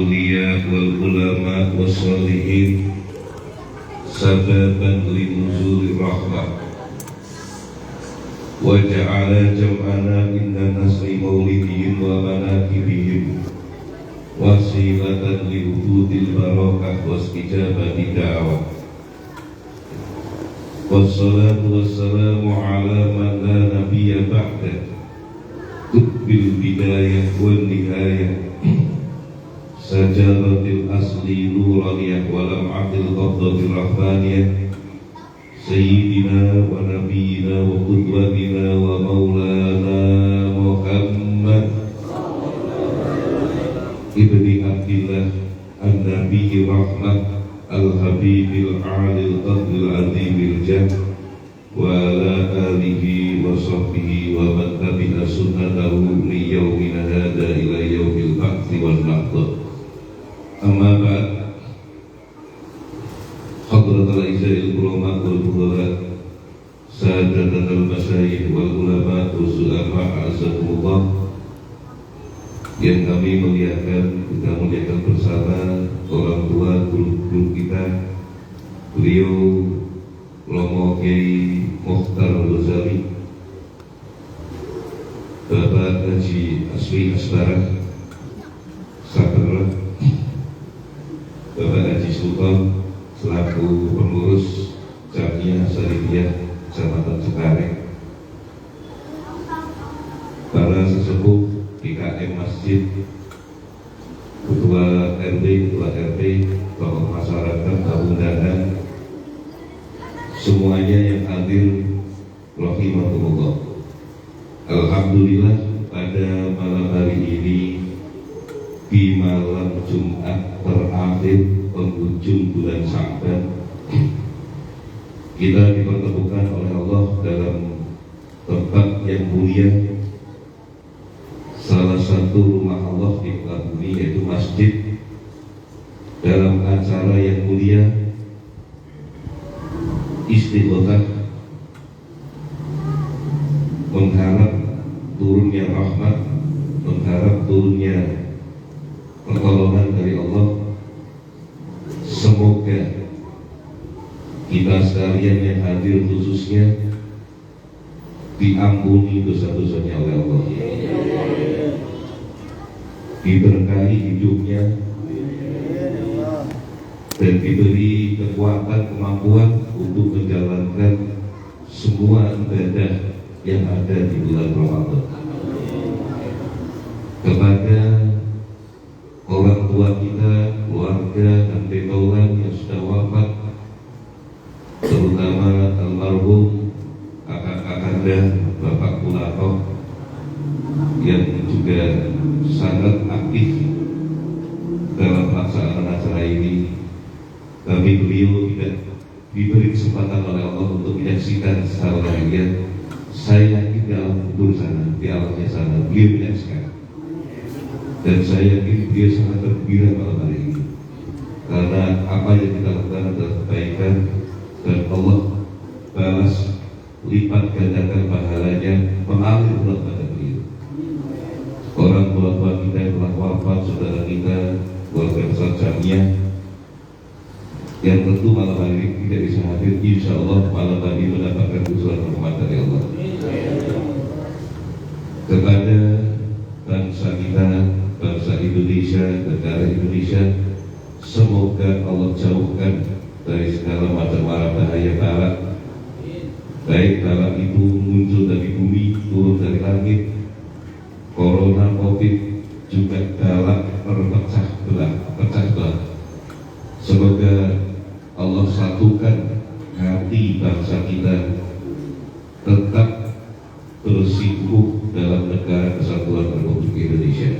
الأولياء والعلماء والصالحين سببا لنزول الرحمة وجعل جمعنا عند نصر مولدهم ومناكبهم وسيلة لوجود البركة واستجابة الدعوة والصلاة والسلام على من لا نبي بعده قطب البداية والنهاية سجارة الأصل نورانية ولمعة الغضة الرحمانية سيدنا ونبينا وقدوتنا ومولانا محمد ابن عبد الله النبي الرحمة الحبيب العالي القدر العظيم الجاه وعلى آله وصحبه ومن تبع سنته من يومنا هذا إلى يوم البعث والنهضة. أما بعد، حضرة الأعزاء الكرماء والفضلاء سادتنا المشايخ والعلماء والزعماء أعزكم yang kami muliakan, kita muliakan bersama orang tua guru kita, beliau Romo Kiai Mokhtar Al-Ghazali, Bapak Haji Asfi Asbarah Sabarlah, Bapak Haji Sultan selaku pengurus Jamiah Syariah Kecamatan Cengkareng, para sesepuh PKM Masjid, Ketua RW, Ketua RT, tokoh masyarakat, tamu undangan, semuanya yang hadir rahimahumullah. Alhamdulillah pada malam hari ini di malam Jumat terakhir penghujung bulan Sya'ban kita dipertemukan oleh Allah dalam tempat yang mulia, salah satu rumah Allah di muka bumi, yaitu masjid, dalam acara yang mulia istighothah, mengharap turunnya rahmat, mengharap turunnya pertolongan dari Allah. Semoga kita sekalian yang hadir khususnya diampuni dosa-dosanya oleh Allah, diberkahi hidupnya, dan diberi kekuatan, kemampuan untuk menjalankan semua ibadah yang ada di bulan Ramadan. Kepada orang tua kita, keluarga dan tetolan yang sudah wafat, terutama almarhum kakak-kakanda Bapak Kulato yang juga sangat aktif dalam pelaksanaan acara ini, tapi beliau tidak diberi kesempatan oleh Allah untuk menyaksikan secara langsung. Saya yakin di alam kubur sana, di alamnya sana, beliau menyaksikan, dan saya yakin beliau sangat tergembira malam hari ini karena apa yang kita lakukan adalah kebaikan, dan Allah balas lipat gandakan pahalanya mengalir kepada beliau. Orang tua kita yang telah wafat, saudara kita, keluarga besar Jamiah yang tentu malam hari ini tidak bisa hadir, insya Allah malam hari ini mendapatkan usulan rahmat dari Allah. Kepada bangsa kita, bangsa Indonesia, negara Indonesia, semoga Allah jauhkan dari segala macam mara bahaya balak, baik balak itu muncul dari bumi, turun dari langit, corona, covid, juga balak berpecah belah, pecah belah. Semoga Allah satukan hati bangsa kita, tetap bersikukuh dalam negara kesatuan Republik Indonesia.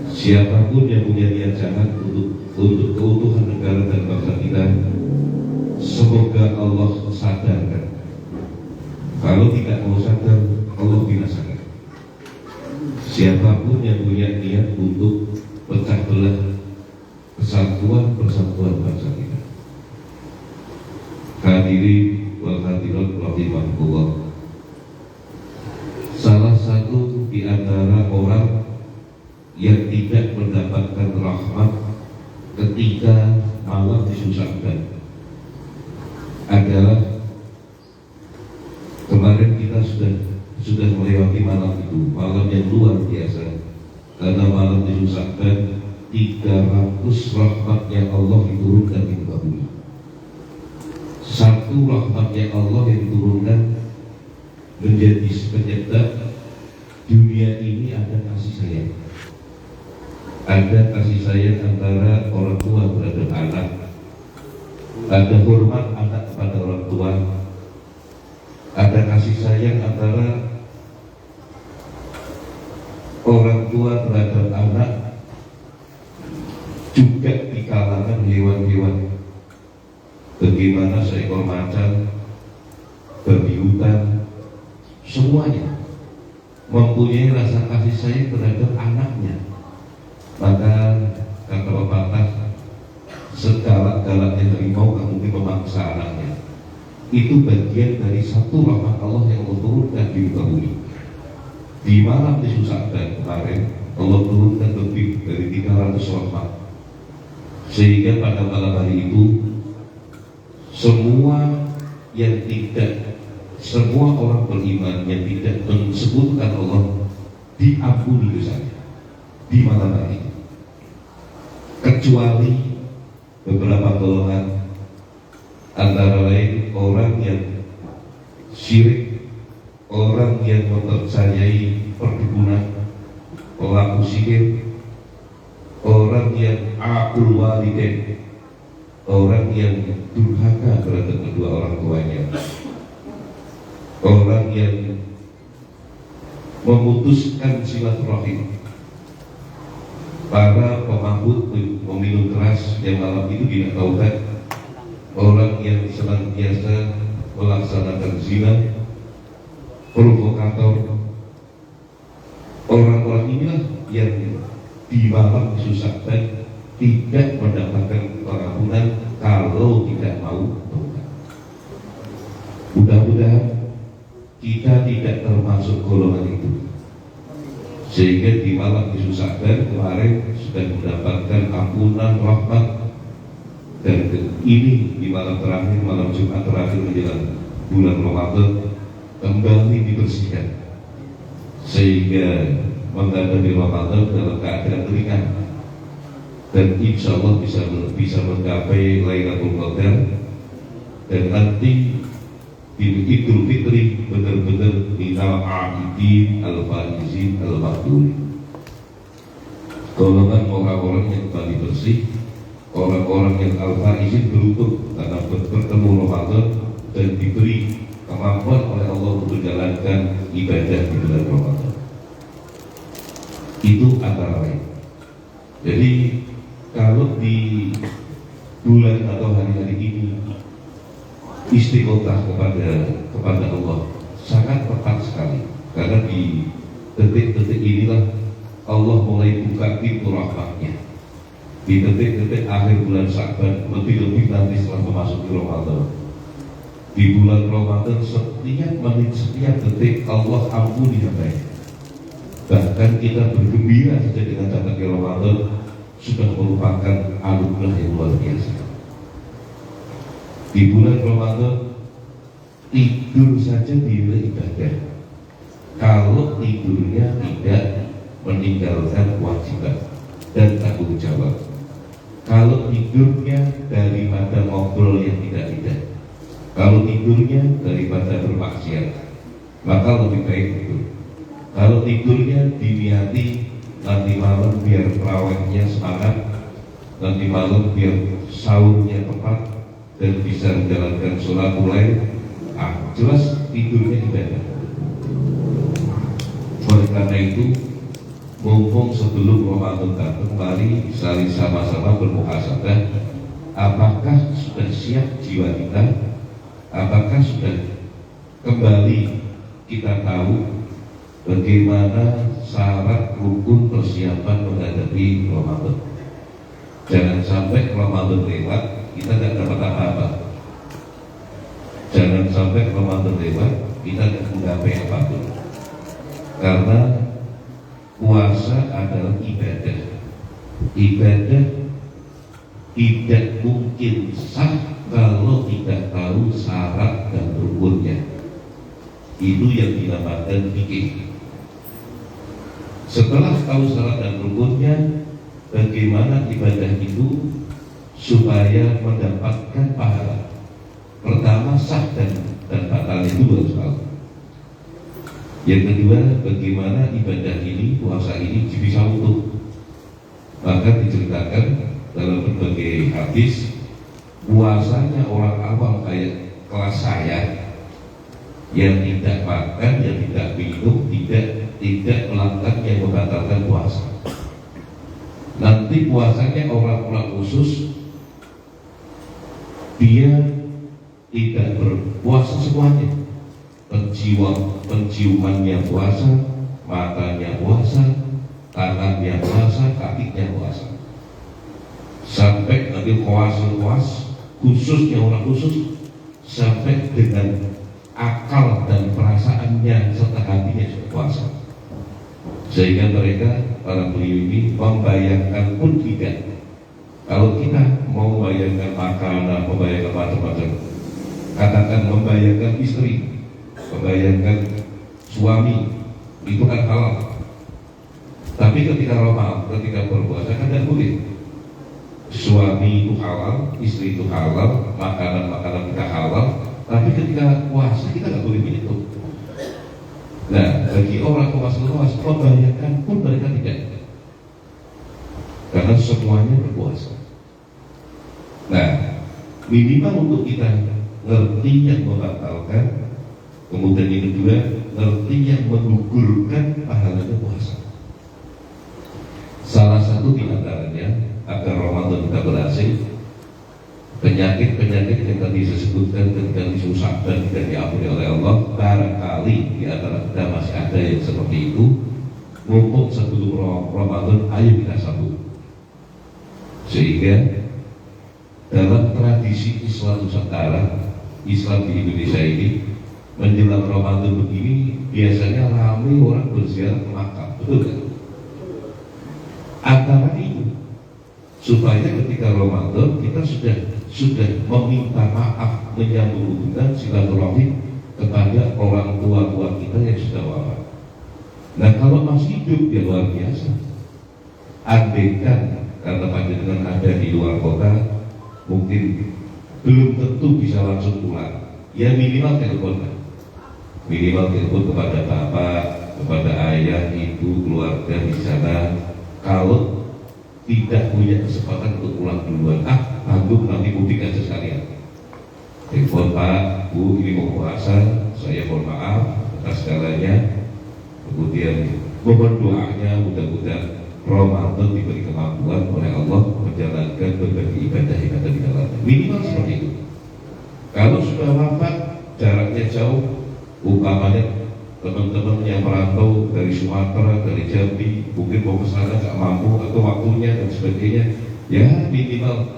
Siapapun yang punya niat jahat untuk keutuhan negara dan bangsa kita, semoga Allah sadarkan. Kalau tidak mau sadar, Allah binasakan. Siapapun yang punya niat untuk pecah belah persatuan bangsa kita. Hadirin wal hadirat rahimahullah. Salah satu di antara orang yang tidak mendapatkan rahmat ketika malam disusahkan adalah kemarin kita sudah melewati malam itu, malam yang luar biasa, karena malam disusahkan 300 rahmat yang Allah diturunkan di muka bumi. Satu rahmat yang Allah yang diturunkan menjadi penyebab dunia ini ada kasih sayang. Ada kasih sayang antara orang tua terhadap anak, ada hormat anak kepada orang tua, ada kasih sayang antara orang tua terhadap anak, juga di kalangan hewan-hewan. Bagaimana seekor macan, babi hutan, semuanya mempunyai rasa kasih sayang terhadap anaknya. Maka kata pepatah, segalak-galaknya harimau tak mungkin memaksa anaknya. Itu bagian dari satu rahmat Allah yang Allah turunkan di muka bumi. Di malam disusahkan kemarin, Allah turunkan lebih dari 300 rahmat, sehingga pada malam hari itu semua orang beriman yang tidak mensebutkan Allah diampuni dosanya di malam hari, kecuali beberapa golongan, antara lain orang yang syirik, orang yang mempercayai perdukunan, pelaku sihir, orang yang aqul walidain, orang yang durhaka terhadap kedua orang tuanya, orang yang memutuskan silaturahim, para pemabuk meminum keras yang malam itu tidak taubat, orang yang senantiasa melaksanakan zina, provokator, orang-orang inilah yang di malam disusahkan tidak mendapatkan pengampunan kalau tidak mau taubat. Mudah-mudahan kita tidak termasuk golongan itu, sehingga di malam disusahkan kemarin sudah mendapatkan ampunan rahmat, dan ini di malam terakhir, malam Jumat terakhir menjelang bulan Ramadan kembali dibersihkan, sehingga menghadapi Ramadan dalam keadaan ringan, dan insya Allah bisa menggapai Lailatul Qadar, dan nanti di Idul Fitri benar-benar minal a'idin al-faizin al-mahduri, golongan orang-orang yang kembali bersih, orang-orang yang al-faizin beruntung karena bertemu Ramadan dan diberi kemampuan oleh Allah untuk menjalankan ibadah di bulan Ramadan. Itu antara lain. Jadi kalau di bulan atau hari-hari ini istiqomah kepada Allah sangat tepat sekali, karena di detik-detik inilah Allah mulai buka pintu rahmatnya. Di detik-detik akhir bulan Sya'ban, lebih-lebih nanti setelah memasuki Ramadan, di bulan Ramadan setiap menit, setiap detik Allah ampuni hambanya. Bahkan kita bergembira saja dengan datangnya Ramadan sudah merupakan anugerah yang luar biasa. Di bulan Ramadan tidur saja dinilai ibadah kalau tidurnya tidak meninggalkan kewajiban dan tanggung jawab. Kalau tidurnya daripada ngobrol yang tidak, kalau tidurnya daripada bermaksiat, maka lebih baik itu. Kalau tidurnya diniati nanti malam biar terawihnya semangat, nanti malam biar sahurnya tepat dan bisa menjalankan sholat mulai, jelas tidurnya ibadah. Oleh karena itu, mumpung sebelum Ramadan datang, mari saling sama-sama bermuhasabah. Apakah sudah siap jiwa kita? Apakah sudah kembali kita tahu bagaimana syarat rukun persiapan menghadapi Ramadan? Jangan sampai Ramadan lewat kita tidak dapat apa-apa. Jangan sampai Ramadan lewat kita tidak menggapai apapun. Karena puasa adalah ibadah. Ibadah tidak mungkin sah kalau tidak tahu syarat dan rukunnya. Itu yang dinamakan fikih. Setelah tahu syarat dan rukunnya, bagaimana ibadah itu supaya mendapatkan pahala? Pertama, sah dan batal itu harus tahu. Yang kedua, bagaimana ibadah ini, puasa ini bisa utuh. Maka diceritakan dalam berbagai hadis, puasanya orang awam kayak kelas saya, yang tidak makan, yang tidak minum, tidak melakukan yang membatalkan puasa. Nanti puasanya orang-orang khusus, dia tidak berpuasa semuanya. Penciumannya puasa, matanya puasa, tangannya puasa, kakinya puasa. Sampai nanti kuas, khususnya orang khusus, sampai dengan akal dan perasaannya serta hatinya sudah puasa. Sehingga mereka, para beliau ini, membayangkan pun tidak. Kalau kita mau membayangkan makanan, membayangkan macam-macam, katakan membayangkan istri, membayangkan suami, itu kan halal. Tapi ketika Ramadan, ketika berpuasa kan tidak boleh. Suami itu halal, istri itu halal, makanan-makanan kita halal. Tapi ketika puasa kita nggak boleh minum. Nah, bagi orang puasa membayangkan pun mereka tidak, karena semuanya berpuasa. Nah, minimal untuk kita ngerti yang membatalkan, kemudian yang kedua ngerti yang menggugurkan pahalanya puasa. Salah satu di antaranya agar Ramadan kita berhasil, penyakit-penyakit yang tadi disebutkan ketika disusahkan dan diampuni oleh Allah, barangkali di antara kita masih ada yang seperti itu. Mumpung sebelum Ramadan, ayo kita sambut. Sehingga dalam tradisi Islam Nusantara, Islam di Indonesia ini, menjelang Ramadan begini biasanya ramai orang berziarah ke makam, betul kan? Antara itu supaya ketika Ramadan kita sudah meminta maaf, menyambung hubungan silaturahmi kepada orang tua kita yang sudah wafat. Nah, kalau masih hidup ya luar biasa. Andaikan karena panjenengan ada di luar kota, mungkin belum tentu bisa langsung pulang. Ya minimal telepon kepada bapak, kepada ayah, ibu, keluarga di sana. Kalau tidak punya kesempatan untuk pulang duluan, tanggung nanti mudik aja sekalian. Telepon, Pak, Bu, ini mau puasa, saya mohon maaf atas segalanya. Kemudian mohon doanya, mudah-mudahan Ramadan diberi kemampuan oleh Allah menjalankan berbagai ibadah-ibadah di dalamnya. Minimal seperti itu. Kalau sudah wafat, jaraknya jauh, umpamanya teman-teman yang merantau dari Sumatera, dari Jambi, mungkin mau ke sana nggak mampu atau waktunya dan sebagainya, ya minimal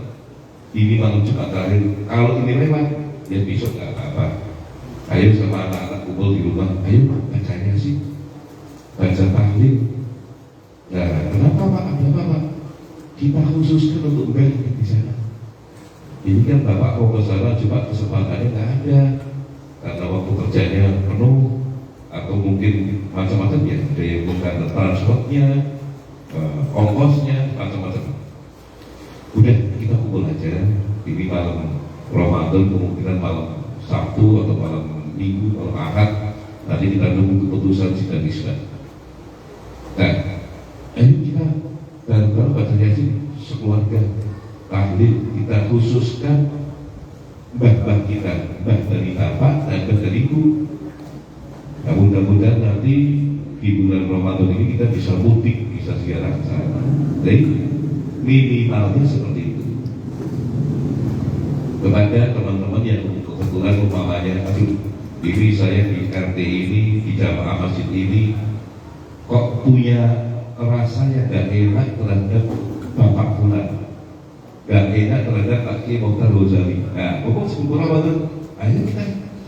Jumat terakhir. Kalau ini lewat, ya besok nggak apa-apa. Ayo sama anak-anak kumpul di rumah, ayo bacanya sih, baca tahlil. Nah, kenapa Pak? Ada apa Pak? Kita khususkan untuk balik di sana. Ini kan Bapak mau ke sana cuma kesempatannya nggak ada, karena waktu kerjanya penuh, atau mungkin macam-macam ya, ada yang bukan transportnya, ongkosnya, macam-macam. Udah kita kumpul aja. Ini malam Ramadan, kemungkinan malam Sabtu atau malam Minggu, malam Ahad. Nanti kita nunggu keputusan sidang isbat. Nah, ayo kita bareng-bareng baca yasin sekeluarga. Tahlil kita khususkan mbah-mbah kita, mbah dari bapak dan mbah dari ibu. Nah, mudah-mudahan nanti di bulan Ramadan ini kita bisa mudik, bisa ziarah ke sana. Jadi minimalnya seperti itu. Kepada teman-teman yang kebetulan umpamanya, aduh, ini saya di RT ini, di jamaah masjid ini, kok punya rasa yang gak enak terhadap Bapak Fulan, gak enak terhadap Pak Kiai Mokhtar Ghazali. Nah, pokoknya sebelum Ramadan, ayo kita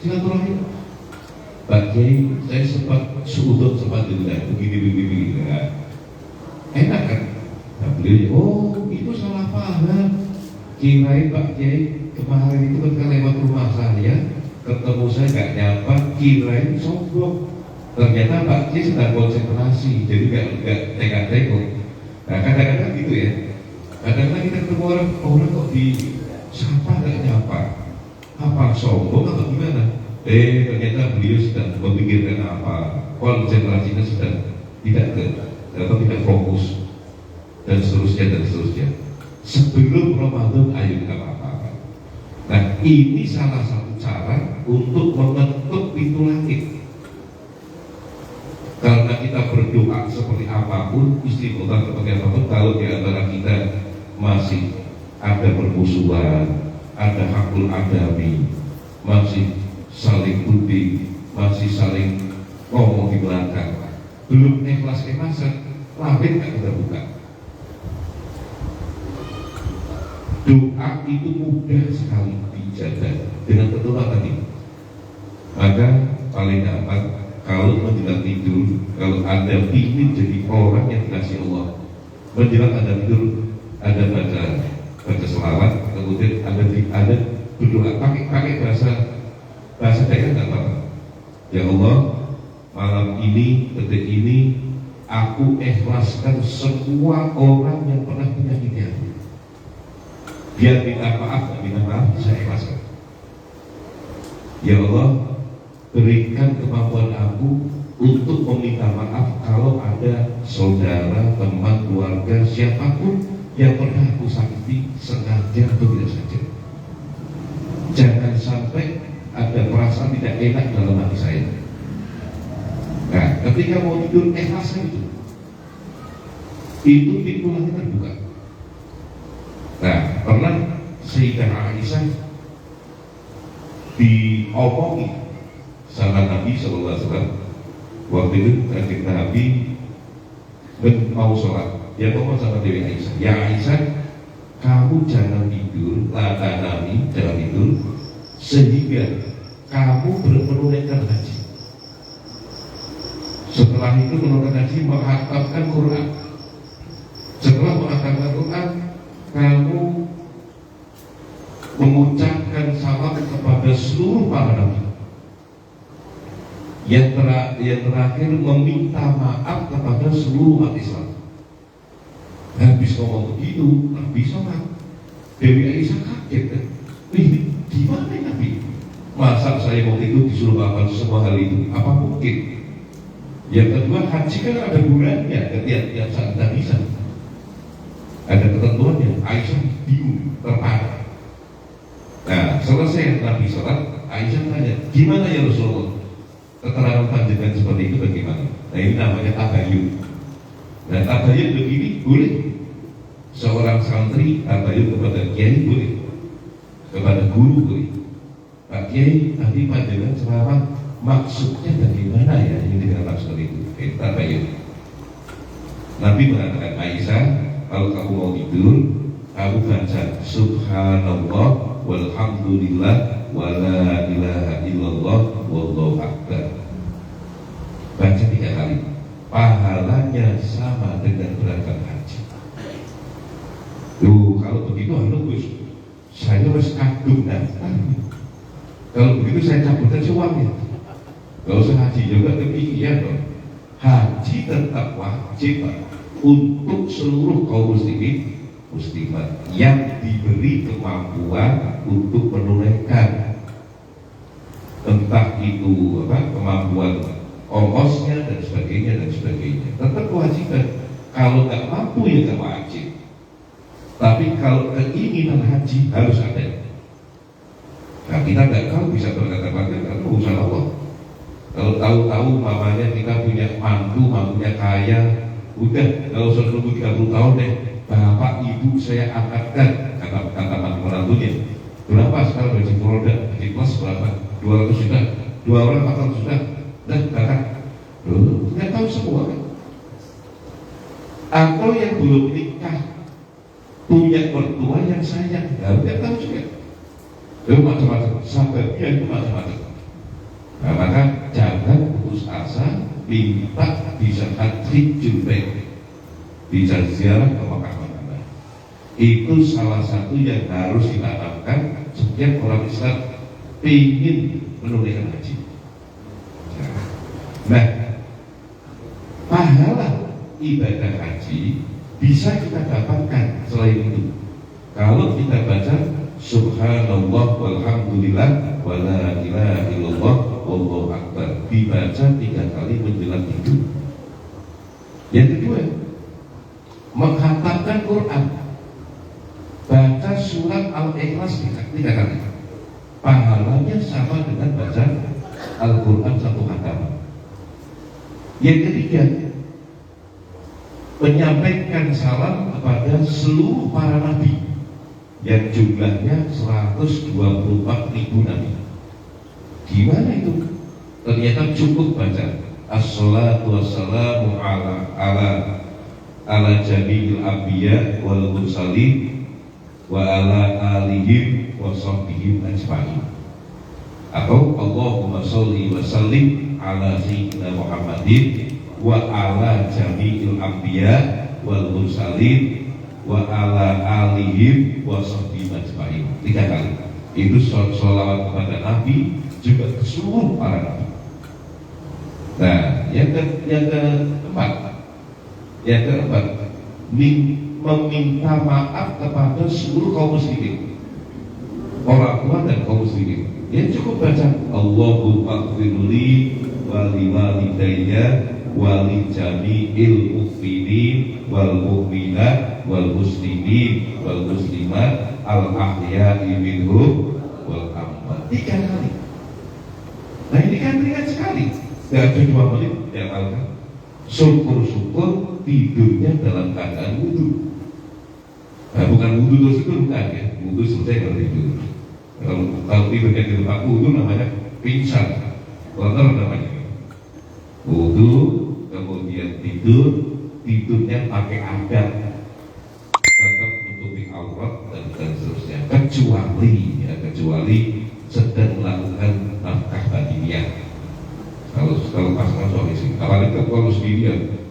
silaturahmi. Pak Kiai, saya sempat seudut, sempat dengar begini. Nah, Oh itu salah paham. Kirain Pak Kiai kemarin itu ketika lewat rumah saya ketemu saya nggak nyapa, kirain sombong. Ternyata Pak Kiai sedang konsentrasi, jadi nggak tengok-tengok. Nah kadang-kadang gitu ya. Kadang-kadang kita ketemu orang kok di sapa nggak nyapa, apa sombong atau gimana? Ternyata beliau sedang memikirkan apa, konsentrasinya sedang tidak fokus dan seterusnya. Sebelum Ramadan ayo kita apa-apa. Nah ini salah satu cara untuk mengetuk pintu langit. Karena kita berdoa seperti apapun, istiqomah seperti apapun, kalau di antara kita masih ada permusuhan, ada hakul adami, masih saling tuding, masih saling ngomong di belakang, belum ikhlas-ikhlasan, langit nggak kita buka. Doa itu mudah sekali dijaga dengan ketentuan tadi. Maka paling gampang kalau menjelang tidur, kalau Anda ingin jadi orang yang dikasih Allah, menjelang Anda tidur, Anda baca selawat, kemudian Anda berdoa pakai bahasa daerah nggak apa-apa. Ya Allah, malam ini, detik ini, aku ikhlaskan semua orang yang pernah menyakiti aku. Biar minta maaf, saya ikhlaskan. Ya Allah, berikan kemampuan aku untuk meminta maaf kalau ada saudara, teman, keluarga, siapapun yang pernah aku sakiti sengaja atau tidak sengaja. Jangan sampai ada perasaan tidak enak dalam hati saya. Nah, ketika mau tidur ikhlaskan itu pintu langit terbuka. Nah, pernah Sayyidah Aisyah diomongi sama Nabi SAW. Waktu itu ketika Nabi mau sholat, dia ngomong sama Dewi Aisyah, ya Aisyah, kamu jangan tidur, lata Nabi jangan tidur, sehingga kamu menunaikan haji. Setelah itu menunaikan haji, menghatamkan Quran. Setelah menghatamkan Quran, kamu mengucapkan salam kepada seluruh para nabi. Yang terakhir meminta maaf kepada seluruh umat Islam. Habis ngomong begitu, Nabi sholat. Dewi Aisyah kaget kan? Gimana Nabi? Masa saya mau itu disuruh melakukan semua hal itu? Apa mungkin? Yang kedua, haji kan ada bulannya, tiap saat tidak bisa. Ada ketentuannya. Aisyah bingung, terparah. Nah, selesai Nabi sholat, Aisyah tanya, gimana ya Rasulullah? Keterangan panjenengan seperti itu bagaimana? Nah ini namanya tabayun. Nah tabayun begini boleh. Seorang santri tabayun kepada kiai boleh, kepada guru boleh. Pak Kiai, nanti panjenengan ceramah maksudnya bagaimana ya ini dengan maksud itu? Tabayun. Nabi mengatakan, Aisyah, kalau kamu mau tidur, kamu baca Subhanallah walhamdulillah wala ilaha illallah wallahu akbar. Baca 3 kali. Pahalanya sama dengan berangkat haji. Kalau begitu saya harus kagum dan kalau begitu saya cabut aja uangnya. Gak usah haji juga, demikian dong. Haji tetap wajib untuk seluruh kaum muslimat yang diberi kemampuan untuk menunaikan, entah itu kemampuan ongkosnya dan sebagainya, tetap kewajiban. Kalau nggak mampu ya nggak wajib. Tapi kalau keinginan haji harus ada. Nah kita nggak tahu bisa berkata-kata karena urusan Allah. Kalau tahu-tahu mamanya kita punya mantunya kaya, udah nggak usah nunggu 30 tahun deh. Bapak ibu saya angkatkan, kata menantunya. Berapa sekarang gaji roda, gaji kelas berapa? 200 juta, 2 orang 400 juta. Dan kakak, nggak tahu semua kan? Atau yang belum nikah punya mertua yang sayang, nggak tahu juga. Itu macam-macam, sababnya itu macam-macam. Nah maka jangan putus asa, minta bisa haji jumlah, bisa ziarah ke Mekah. Itu salah satu yang harus ditanamkan setiap orang Islam ingin menunaikan haji. Nah, pahala ibadah haji bisa kita dapatkan selain itu kalau kita baca subhanallah walhamdulillah wala ilaha illallah wallahu akbar, dibaca 3 kali menjelang tidur. Yang kedua, menghatamkan Quran, baca surat Al-Ikhlas 3 kali, pahalanya sama dengan baca Al-Quran 1 khatam. Yang ketiga, menyampaikan salam kepada seluruh para nabi yang jumlahnya 124.000 nabi. Gimana itu? Ternyata cukup baca as-salatu wassalamu ala jami'il anbiya wal mursalin wa ala alihim wa sahbihim ajma'in, atau Allahumma sholli wa sallim ala sayyidina Muhammadin wa ala jami'il anbiya wal mursalin wa ala alihim wa sahbihim ajma'in. 3 kali. Itu sholawat kepada Nabi, juga ke seluruh para nabi. Nah, yang keempat, meminta maaf kepada seluruh kaum muslimin, orang tua dan kaum muslimin. Ya cukup baca Allahumma ighfirli wa liwalidayya wa li jami'il mu'minin wal mu'minat wal muslimin wal muslimat al ahya'i minhum wal amwat. 3 kali. Nah ini kan ringan sekali, gak ada 2 menit diamalkan. Syukur-syukur tidurnya dalam keadaan wudu. Nah, bukan wudu terus itu bukan ya, wudu selesai kalau tidur. Kalau tidurnya di tempat wudu namanya pingsan, kotor namanya. Wudu kemudian tidurnya pakai adab, tetap menutupi aurat dan seterusnya, kecuali sedang melakukan nafkah batiniah. Kalau pasangan suami istri, kalau sendirian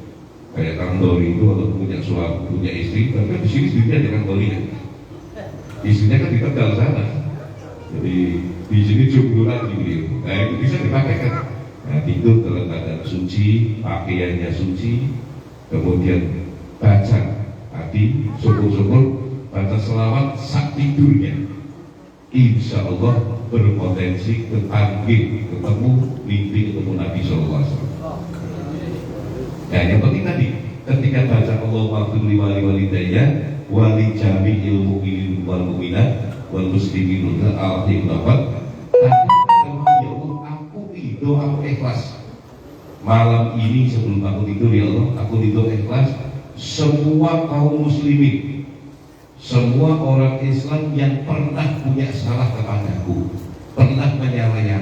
kayak Kang Dori itu atau punya istri, tapi kan di sini istrinya dengan Dori ya. Istrinya kan di Tegal sana, jadi di sini jomblo lagi beliau. Nah itu bisa dipakai kan. Nah tidur dalam keadaan suci, pakaiannya suci, kemudian baca tadi syukur-syukur, baca selawat saat tidurnya. Insya Allah berpotensi ketemu mimpi ketemu Nabi SAW. Nah yang penting tadi, ketika baca Allahumma ighfirli wa liwalidayya wa li jami'il mu'minin wal mu'minat wal muslimin wal al-ikhlas, ya Allah aku ridho, aku ikhlas. Malam ini sebelum aku tidur ya Allah, aku ridho ikhlas semua kaum muslimin, semua orang Islam yang pernah punya salah kepadaku, pernah menyalahi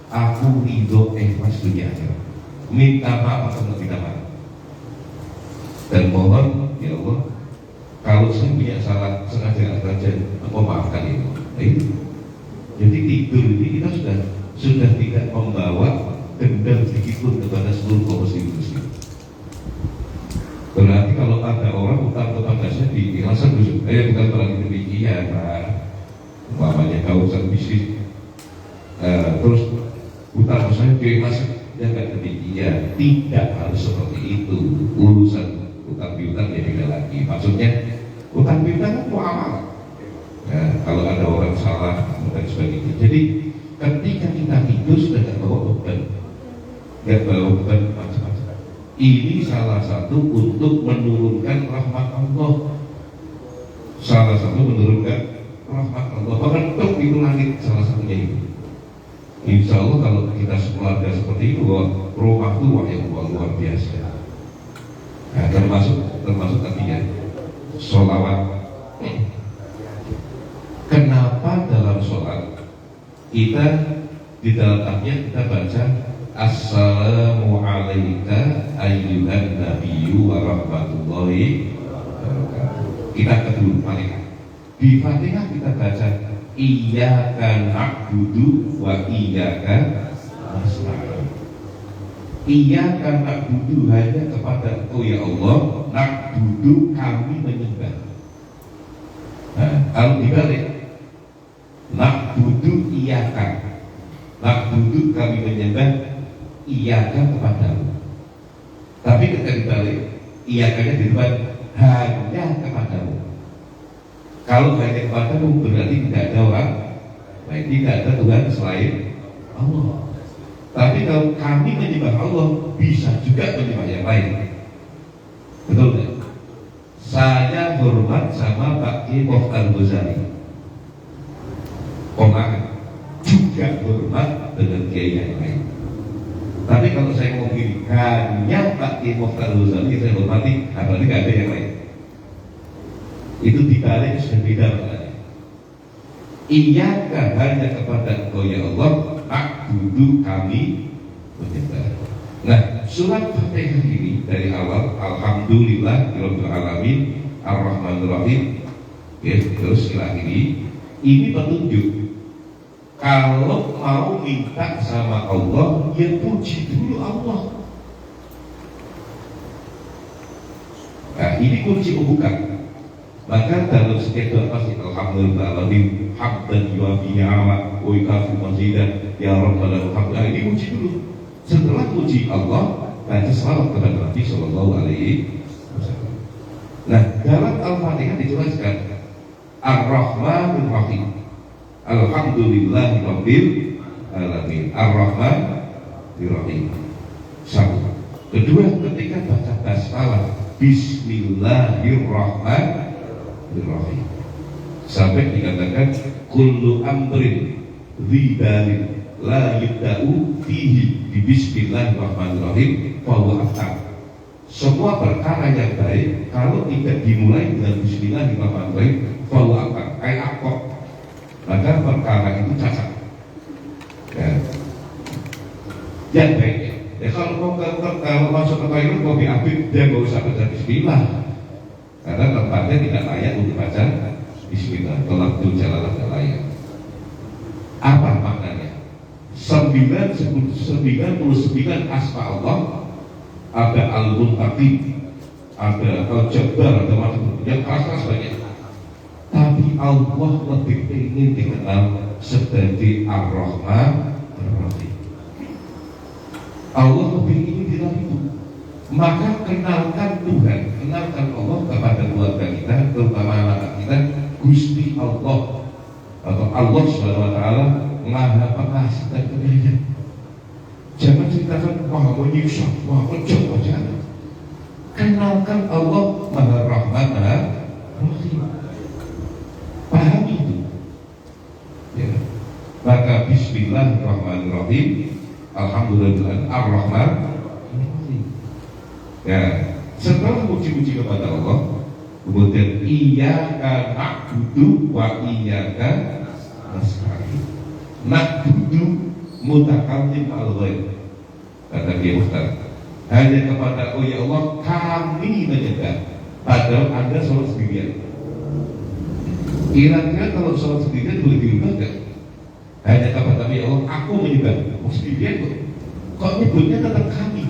aku ridho ikhlas dunia akhirat. Minta maaf atau minta maaf. Dan mohon ya Allah, kalau saya punya salah sengaja aku maafkan itu. Nah, itu. Jadi tidur ini kita sudah tidak membawa dendam sedikitpun kepada seluruh kaum muslim. Berarti kalau ada orang utang kepada saya di ikhlasan dulu, bukan berarti demikian Pak. Umpamanya kausan bisnis, terus utang saya di ikhlasan, ya nggak demikian. Tidak harus seperti itu. Urusan utang piutang ya tidak lagi. Maksudnya utang piutang kan muamalah. Kalau ada orang salah dan sebagainya. Jadi ketika kita tidur sudah nggak bawa beban, macam-macam. Ini salah satu untuk menurunkan rahmat Allah. Salah satu menurunkan rahmat Allah. Bahkan itu langit salah satunya itu. Insya Allah kalau kita sekeluarga seperti itu, rumah itu yang luar biasa. Nah, termasuk tadinya sholawat. Kenapa dalam sholat kita di dalam tahiyat kita baca Assalamu alayka ayyuhan nabiyyu wa rahmatullahi wabarakatuh. Kita kedua malaikat. Di Fatihah kita baca Iyyaka na'budu wa iyyaka nasta'in. Iyyaka na'budu hanya kepada Engkau ya Allah, na'budu kami menyembah. Nah, kalau dibalik, nak butuh iyaka, nak butuh kami menyembah iyaka kepadamu. Tapi ketika dibalik, iyakanya di depan hanya kepadamu. Kalau hanya kepadamu berarti tidak ada orang lain, tidak ada Tuhan selain Allah. Tapi kalau kami menyembah Allah, bisa juga menyembah yang lain. Betul kan? Saya hormat sama Pak Kiai Mokhtar Ghazali, juga hormat dengan kiai yang lain. Tapi kalau saya mau pilih hanya Pak Kiai Mokhtar Ghazali saya hormati, berarti tidak ada yang lain. Itu dibalik sudah beda maknanya. Iyaka hanya kepada Engkau ya Allah, duduk kami menyembah. Nah, surat Fatihah ini dari awal Alhamdulillah Rabbil Alamin Ar-Rahmanir Rahim, ya, terus ini petunjuk. Kalau mau minta sama Allah, ya puji dulu Allah. Nah, ini kunci pembuka. Maka dalam setiap doa pasti Alhamdulillah hamdan yuwafi ni'amah wa yukafi mazidah ya Rabbal alamin. Nah, ini puji dulu. Setelah puji Allah, baca salawat kepada Nabi Sallallahu Alaihi Wasallam. Nah, dalam Al-Fatihah dijelaskan Ar-Rahmanir Rahim, Alhamdulillahirabbil alamin, Ar-Rahmanir Rahim. Satu. Kedua, ketika baca basmalah Bismillahirrahmanirrahim, sampai dikatakan kullu amrin dzidalin la yibda'u fihi bi bismillahirrahmanirrahim fa huwa aftar. Semua perkara yang baik kalau tidak dimulai dengan bismillahirrahmanirrahim fa huwa aftar, kayak akok, maka perkara itu cacat. Ya. Yang baiknya, ya kalau masuk ke toilet mau diambil, dia nggak usah baca bismillah, karena tempatnya tidak layak untuk baca bismillah. Tolak tu jalan tidak layak. Apa maknanya? 99 asma Allah, ada Al-Muntaqim, ada Al-Jabbar, ada macam-macam yang keras-keras banyak. Tapi Allah lebih ingin dikenal sebagai Ar-Rahman Ar-Rahim. Allah lebih ingin dikenal itu. Maka kenalkan Tuhan, kenalkan Allah kepada keluarga kita, terutama anak kita, Gusti Allah atau Allah Subhanahu Wa Taala Maha Pengasih dan Penyayang. Jangan ceritakan Maha Menyiksa, Maha Kejam aja. Kenalkan Allah Maha Rahman, Maha Rahim. Pahami itu. Ya. Maka Bismillahirrahmanirrahim, Alhamdulillah Ar-Rahman. Ya, setelah puji-puji kepada Allah, kemudian iyyaka na'budu wa iyyaka nasta'in. Na'budu mutakallim al-ghaib, kata Kiai Mukhtar, hanya kepada oh ya Allah kami menyembah, padahal Anda sholat sendirian. Kira-kira kalau sholat sendirian boleh dirubah enggak? Hanya kepada ya Allah aku menyembah, mau sendirian kok nyebutnya tetap kami.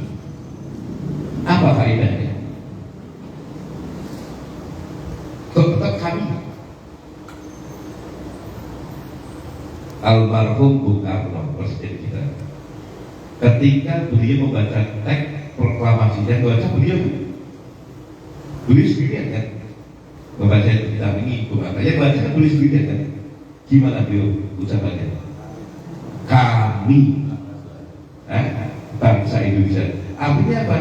Apa faedahnya? Kok tetap kami? Almarhum Bung Karno, presiden kita, ketika beliau membaca teks proklamasinya, beliau sendirian kan? Membaca kita ini, yang baca kan beliau sendirian kan? Gimana beliau ucapannya? Kami, bangsa Indonesia. Artinya apa?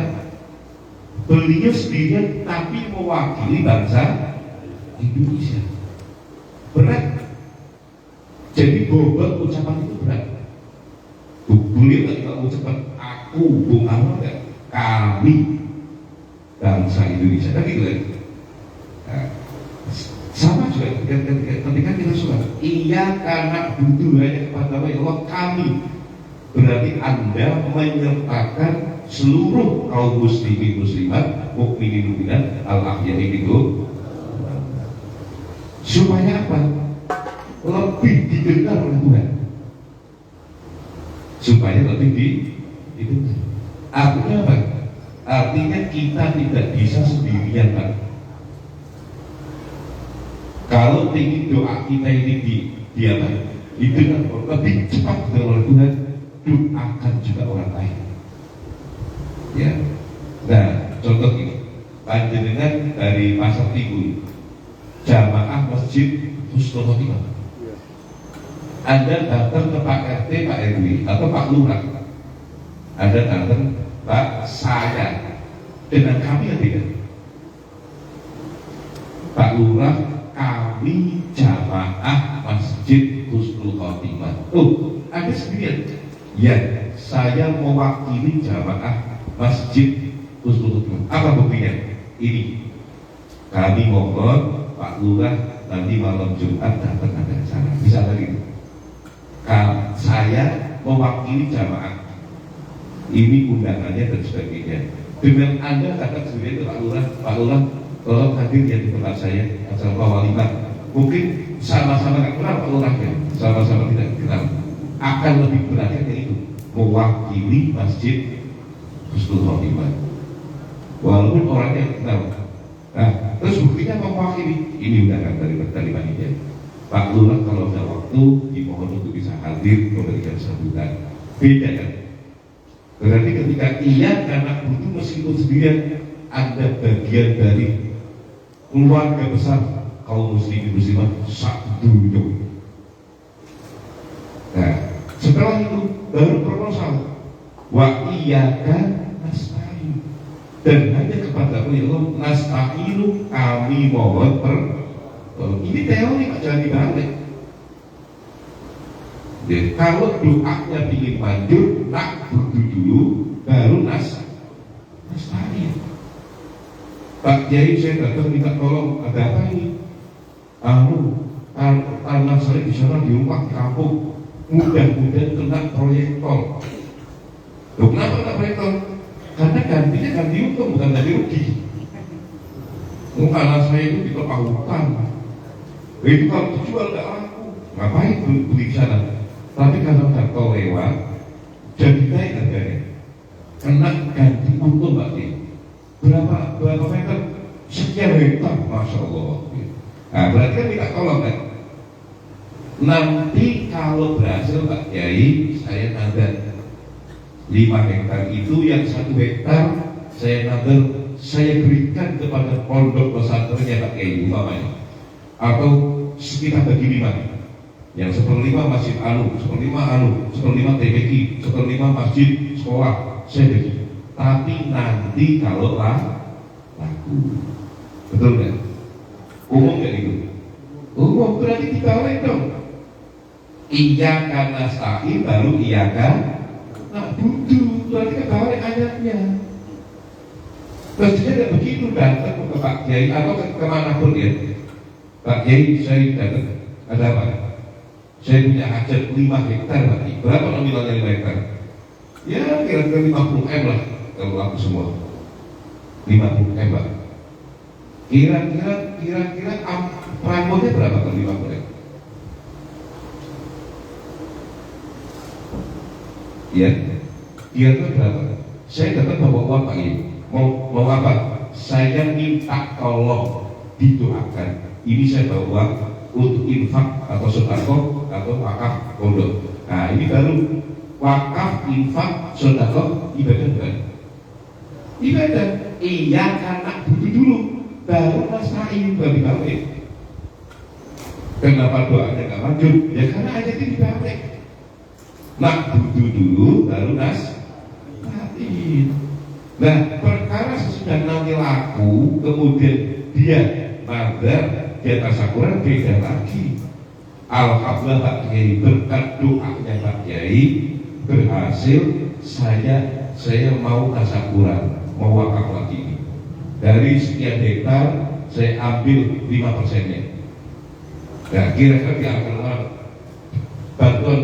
Beliau sendirian tapi mewakili bangsa Indonesia. Berat. Jadi bobot ucapan itu berat. Beliau tidak mengucapkan aku, Bung Karno, kami bangsa Indonesia. Tapi gitu kan? Nah, sama juga ketika kita sholat, iya karena butuh hanya kepada Allah kami. Berarti Anda menyertakan seluruh kaum muslimin muslimat, mukminin mukminat, al-ahya'i minhum, supaya apa? Lebih didengar oleh Tuhan, supaya lebih didengar. Artinya apa? Artinya kita tidak bisa sendirian, Pak. Kalau kepingin doa kita ini didengar lebih cepat oleh Tuhan, doakan juga orang lain. Ya. Nah, contoh ini, panjenengan dari Pasar Timbul, jamaah masjid Husnul Khotimah. Anda datang ke Pak RT, Pak RW, atau Pak Lurah. Anda datang, Pak, saya dengan kami yang tidak. Pak Lurah, kami jamaah masjid Husnul Khotimah. Oh, Anda sendirian? Ya, saya mewakili jamaah masjid Husnul Khotimah. Apa buktinya? Ini, kami mohon Pak Lurah nanti malam Jumat datang ada acara. Bisa tadi? Saya mewakili jamaah. Ini undangannya dan sebagainya. Dengan Anda datang sendiri ke Pak Lurah, tolong hadir ya di tempat saya acara walimah. Mungkin sama-sama tidak kenal Pak Lurahnya, sama-sama tidak kenal. Akan lebih beratnya itu mewakili masjid Husnul Khotimah. Walaupun orangnya kenal. Nah, terus buktinya mewakili. Ini undangan dari panitia. Pak Lurah kalau ada waktu dimohon untuk bisa hadir memberikan sambutan. Beda kan? Berarti ketika ia karena butuh meskipun sendirian, ada bagian dari keluarga besar kaum muslimin muslimah sakdunyo. Nah, setelah itu baru proposal wa iyyaka nasta'in, dan hanya kepada Allah nasta'inu kami mohon ini teori Pak, jangan dibalik. Jadi, kalau doanya ingin manjur, nak budu dulu, baru nasta'in. Pak Kiai, saya datang minta tolong, ada apa ini? Tanah saya di sana di rumah di kampung, mudah-mudahan kena proyek tol. Loh, kenapa kena proyek tol? Karena gantinya ganti untung, bukan ganti rugi. Tanah saya itu di tengah hutan. Itu kalau dijual nggak laku, ngapain beli di sana? Tapi kalau nggak tol lewat, jadi naik harganya. Kena ganti untung Pak Kiai. Berapa meter? Sekian hektar, Masya Allah. Nah, berarti kan minta tolong kan? Nanti kalau berhasil Pak Kiai, saya nadar 5 hektar itu yang 1 hektar saya nadar, saya berikan kepada pondok pesantrennya Pak Kiai umpamanya. Atau kita bagi 5, yang 1/5 masjid seperlima TPI, 1/5 masjid sekolah, saya bagi. Tapi nanti kalau laku, betul nggak? Umum nggak itu? Umum berarti dibalik dong. Iyyaka nasta'in baru iyyaka na'budu, berarti kebalik ayatnya. Terus dia tidak begitu datang ke Pak Kiai atau kemanapun ya. Pak Kiai, saya datang, ada apa? Saya punya hajat 5 hektar Pak Kiai. Berapa nominalnya 5 hektar? Ya kira-kira 50 M lah kalau laku semua. 50 M Pak. Kira-kira pramodnya berapa kalau 50 M? Ya, kira-kira berapa? Saya datang bawa uang Pak Kiai. Mau apa? Saya minta tolong didoakan. Ini saya bawa uang untuk infak atau sedekah atau wakaf pondok. Nah, ini baru wakaf, infak, sedekah, ibadah bukan? Ibadah. Iya karena butuh dulu, baru nasta'in balik. Kenapa doanya nggak maju? Ya karena ayatnya dibalik. Nak butuh dulu, baru nasta'in. Nah, perkara sesudah nanti laku, kemudian dia nadar, dia tasakuran, beda lagi. Alhamdulillah Pak Kiai, berkat doanya Pak Kiai berhasil, saya mau tasakuran, mau wakaf lagi. Dari sekian hektar saya ambil 5%-nya. Nah, kira-kira di akhir bantuan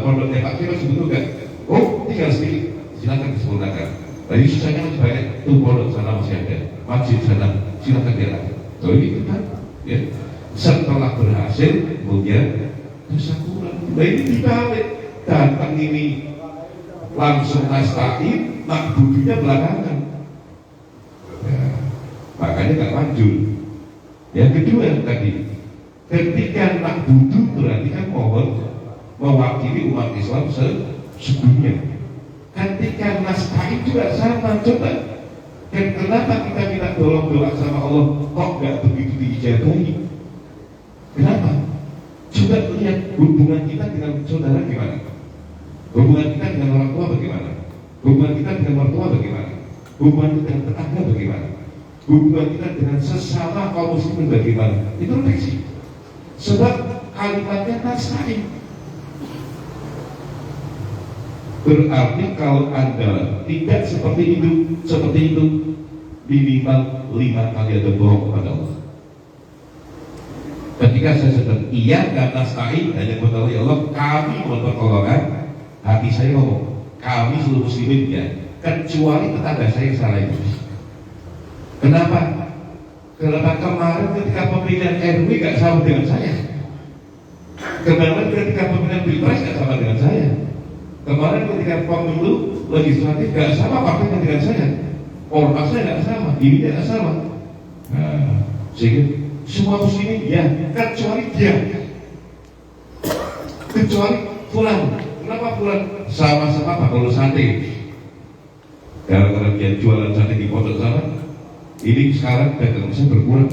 pondoknya Pak Kiai masih butuh kan? Oh, tinggal sedikit, silakan disempurnakan. Tadi sisanya masih banyak, tuh pondok sana masih ada, masjid sana, silakan jalan. So ini kan, ya. Setelah berhasil, kemudian tasakuran. Nah ini dibalik, datang ini langsung nasta'in, makbudunya belakangan. Ya, makanya gak maju. Yang kedua tadi, Ketika nak budu berarti kan mohon mewakili umat Islam sedunia. Ketika nasta'in juga sama. Coba, kenapa kita minta tolong doa sama Allah kok nggak begitu diijabahi? Kenapa? Coba lihat hubungan kita dengan saudara gimana? Hubungan kita dengan orang tua bagaimana? Hubungan kita dengan mertua bagaimana? Hubungan kita dengan tetangga bagaimana? Hubungan kita dengan sesama kaum muslimin bagaimana? Itu refleksi. Sebab kalimatnya nasta'in. Berarti kalau Anda tidak seperti itu minimal 5 kali ada bohong kepada Allah. Ketika saya sedang iya dan nasta'in hanya berkata ya Allah kami mohon pertolongan, hati saya ngomong kami seluruh muslimin ya, kecuali tetangga saya yang salah itu. Kenapa? Karena kemarin ketika pemilihan RW gak sama dengan saya. Kemarin ketika pemilihan pilpres gak sama dengan saya. Kemarin ketika pemilu legislatif gak sama partainya dengan saya. Ormasnya gak sama, ini gak sama. Nah, sehingga semua muslimin ya, kecuali dia. Kecuali fulan. Kenapa fulan? Sama-sama Pak Kalau sate. Gara-gara dia jualan sate di pondok sana, ini sekarang dagang saya berkurang.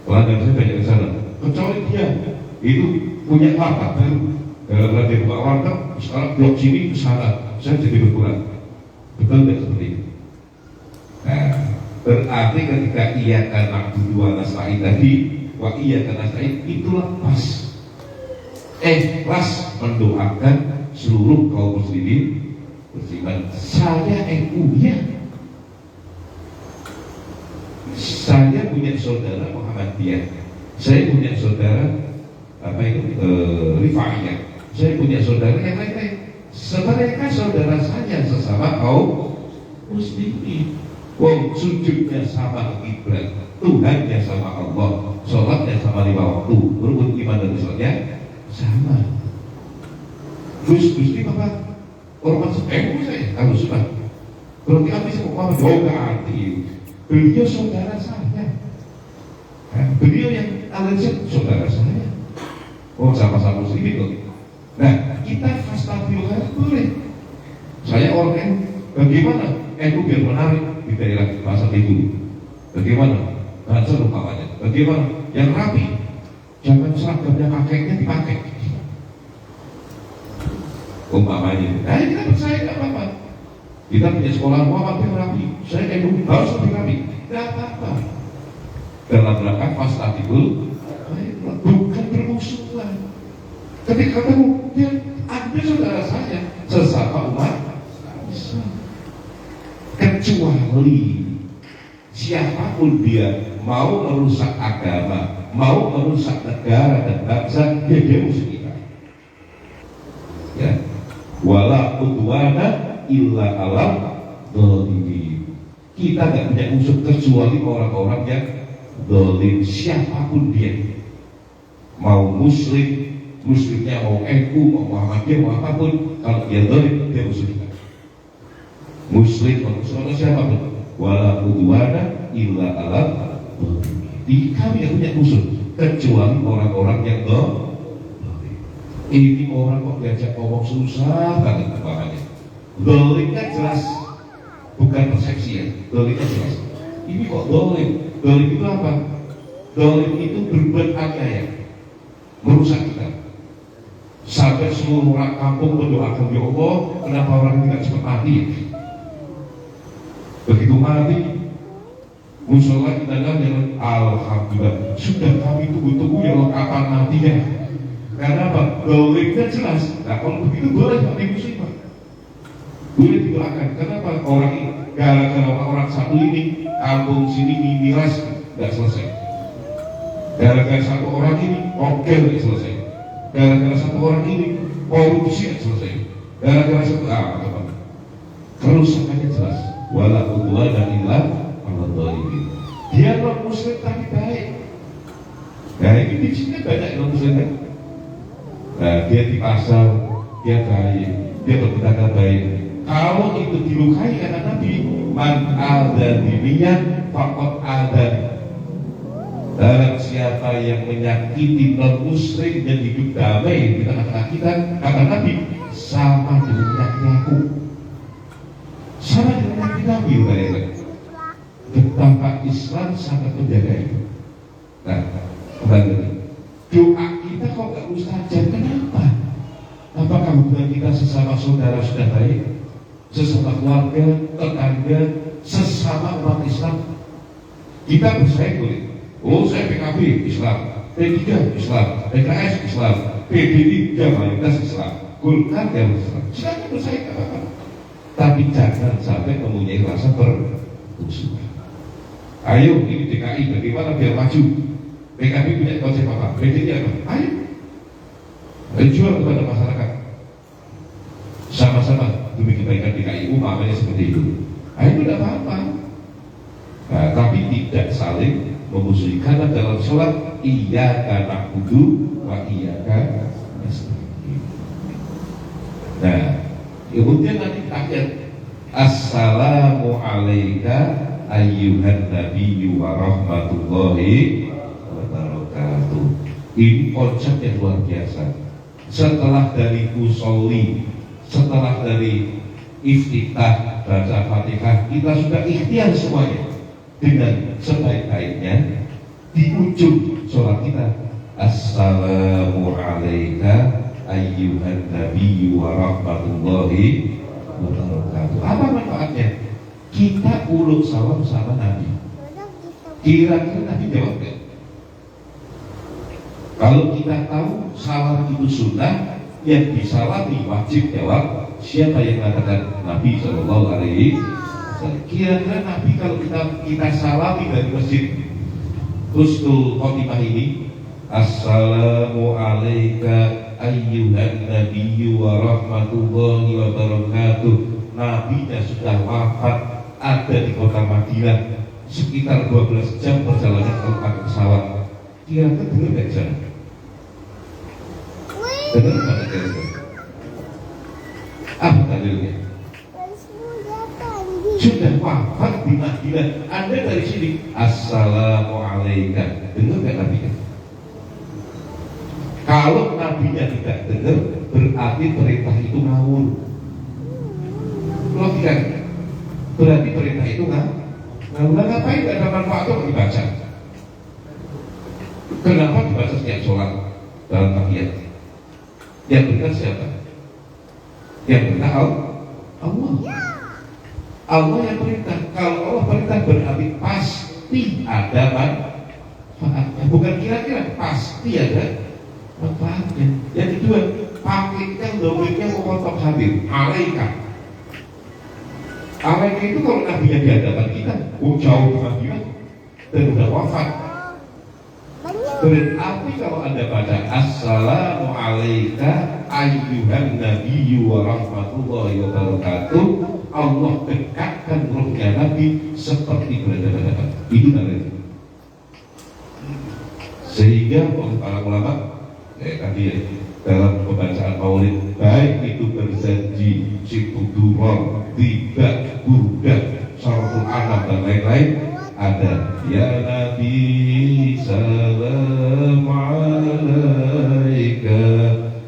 Pelanggan saya banyak ke sana. Kecuali dia itu punya warteg baru. Gara-gara dia buka warteg, sekarang blok sini ke sana, saya jadi berkurang. Betul tidak seperti itu? Nah, berarti ketika iya karena dua nasta'in tadi, wa iya karena nasta'in itulah pas. Pas mendoakan seluruh kaum muslimin beriman. Saya ya. Saya punya saudara Muhammadiyah. Saya punya saudara Rifaiyah. Saya punya saudara yang lain-lain. Mereka saudara saya sesama kaum muslimin. Sujudnya sama kiblat, Tuhannya sama Allah, sholatnya sama 5 waktu, rukun iman dan sholatnya sama. Gus ini apa? Orang saya kalau sudah. Berarti habis mau berarti beliau saudara saya. Beliau yang alasan saudara saya. Sama-sama muslimin kok. Nah, kita fastaghfirullah boleh. Saya orang yang bagaimana? Itu biar menarik di daerah pasar itu. Bagaimana? Bahasa umpamanya. Bagaimana? Yang rapi. Jangan seragamnya kakeknya dipakai. Umpamanya. Nah, kita percaya nggak apa-apa. Kita punya sekolah Muhammad yang rapi. Saya harus lebih rapi. Nggak apa-apa. Dalam rangka fastaghfirul bukan bermusuhan. Ketika ketemu dia, Anda saudara saya, sesama umat Islam. Kecuali siapapun dia mau merusak agama, mau merusak negara dan bangsa, dia musuh kita. Ya, wala udwana illa alam dzalimin. Kita nggak punya musuh kecuali orang-orang yang zalim, siapapun dia. Mau muslim, muslimnya mau NU, mau Muhammadiyah, mau apapun, kalau dia zalim, dia musuh kita. Muslim atau siapapun, wala udwana illa alam dzalimin. Kami yang punya musuh kecuali orang-orang yang zalim. Ini orang kok diajak ngomong susah banget namanya. Zalimnya jelas, bukan persepsi ya. Zalimnya jelas. Ini kok zalim? Zalim itu apa? Zalim itu berbuat aniaya, merusak kita. Sampai seluruh orang kampung mendoakan ya Allah, kenapa orang ini tidak cepat mati? Begitu mati, musola kita jangan alhamdulillah. Sudah kami tunggu-tunggu ya Allah kapan matinya. Karena apa? Zalimnya jelas. Nah kalau begitu boleh mati musibah. Boleh didoakan. Kenapa? Orang ini gara-gara orang satu ini kampung sini miras nggak selesai. Gara-gara satu orang ini oke nggak selesai. Gara-gara satu orang ini korupsi nggak selesai. Gara-gara satu apa? Kerusakannya jelas. Wala udwana illa ala dzalimin. Dia non muslim tapi baik. Nah ini di sini banyak non muslim kan? Nah, dia di pasar, dia baik, dia bertetangga baik. Kalau itu dilukai kata Nabi, man ada dirinya, fakot ada. Dan siapa siapa yang menyakiti non muslim dan hidup damai di tengah-tengah kita, kata Nabi, sama dengan menyakiti aku. Sama dengan menyakiti Nabi, bukan. Betapa Islam sangat menjaga itu. Nah, doa kita kok gak mustajab, kenapa? Apakah hubungan kita sesama saudara sudah baik? Sesama keluarga, tetangga, sesama umat Islam? Kita bersaing boleh. Oh, saya PKB Islam, P3 Islam, PKS Islam, PDI mayoritas Islam, Golkar Islam. Silakan bersaing apa-apa. Tapi jangan sampai mempunyai rasa bermusuhan. Ayo, ini DKI bagaimana biar maju? PKB punya konsep apa? PDI apa? Ayo jual kepada masyarakat. Sama-sama demi kebaikan DKI, umpamanya seperti itu. Ayo tidak apa-apa. Nah, tapi tidak saling memusuhi, karena dalam sholat iyyaka na'budu wa iyyaka nasta'in. Nah, kemudian nanti ayat assalamu alayka ayyuhan nabiyyu wa rahmatullahi wa barakatuh. Ini konsep yang luar biasa. Setelah dari usolli, setelah dari iftitah baca Fatihah, kita sudah ikhtiar semuanya dengan sebaik-baiknya. Di ujung sholat kita, assalamu alayka ayyuhan nabiyyu wa rahmatullahi wa barakatuh. Apa manfaatnya? Kita uluk salam sama Nabi. Kira-kira Nabi jawab gak? Kalau kita tahu salam itu sunnah, yang disalami wajib jawab. Siapa yang mengatakan? Nabi Shallallahu Alaihi Wasallam. Kira-kira Nabi kalau kita salami dari masjid Husnul Khotimah ini, assalamu alayka ayyuhan nabiyyu wa rahmatullahi wa barakatuh, Nabinya sudah wafat, ada di kota Madinah, sekitar 12 jam perjalanan kalau pakai pesawat. Kira-kira dengar gak jalan? Dengar gak kira-kira? Apa dalilnya? Sudah wafat di Madinah, Anda dari sini assalamu alayka, dengar gak Nabinya? Kalau Nabinya tidak dengar, berarti perintah itu ngawur. Logika, berarti perintah itu ngawur. Ngapain gak ada manfaat untuk dibaca? Kenapa dibaca setiap sholat dalam tahiyat? Yang benar siapa? Yang benar Allah. Allah yang perintah. Kalau Allah perintah berarti pasti ada manfaatnya. Bukan kira-kira, pasti ada manfaatnya. Yang kedua, pakaikan domirnya memotong hadir. Alaika. Alaika itu kalau Nabi yang di hadapan kita, jauh di Madinah dan sudah wafat. Berarti kalau Anda baca assalamu alayka ayyuhan nabiyyu wa rahmatullahi wa barakatuh, Allah dekatkan ruhnya Nabi seperti berada di hadapan. Itu namanya. Sehingga oleh para ulama tadi ya, dalam pembacaan maulid, baik itu berjanji, situduror, tiba, burdah, syaratul anam dan lain-lain, ada ya Nabi salam alaika,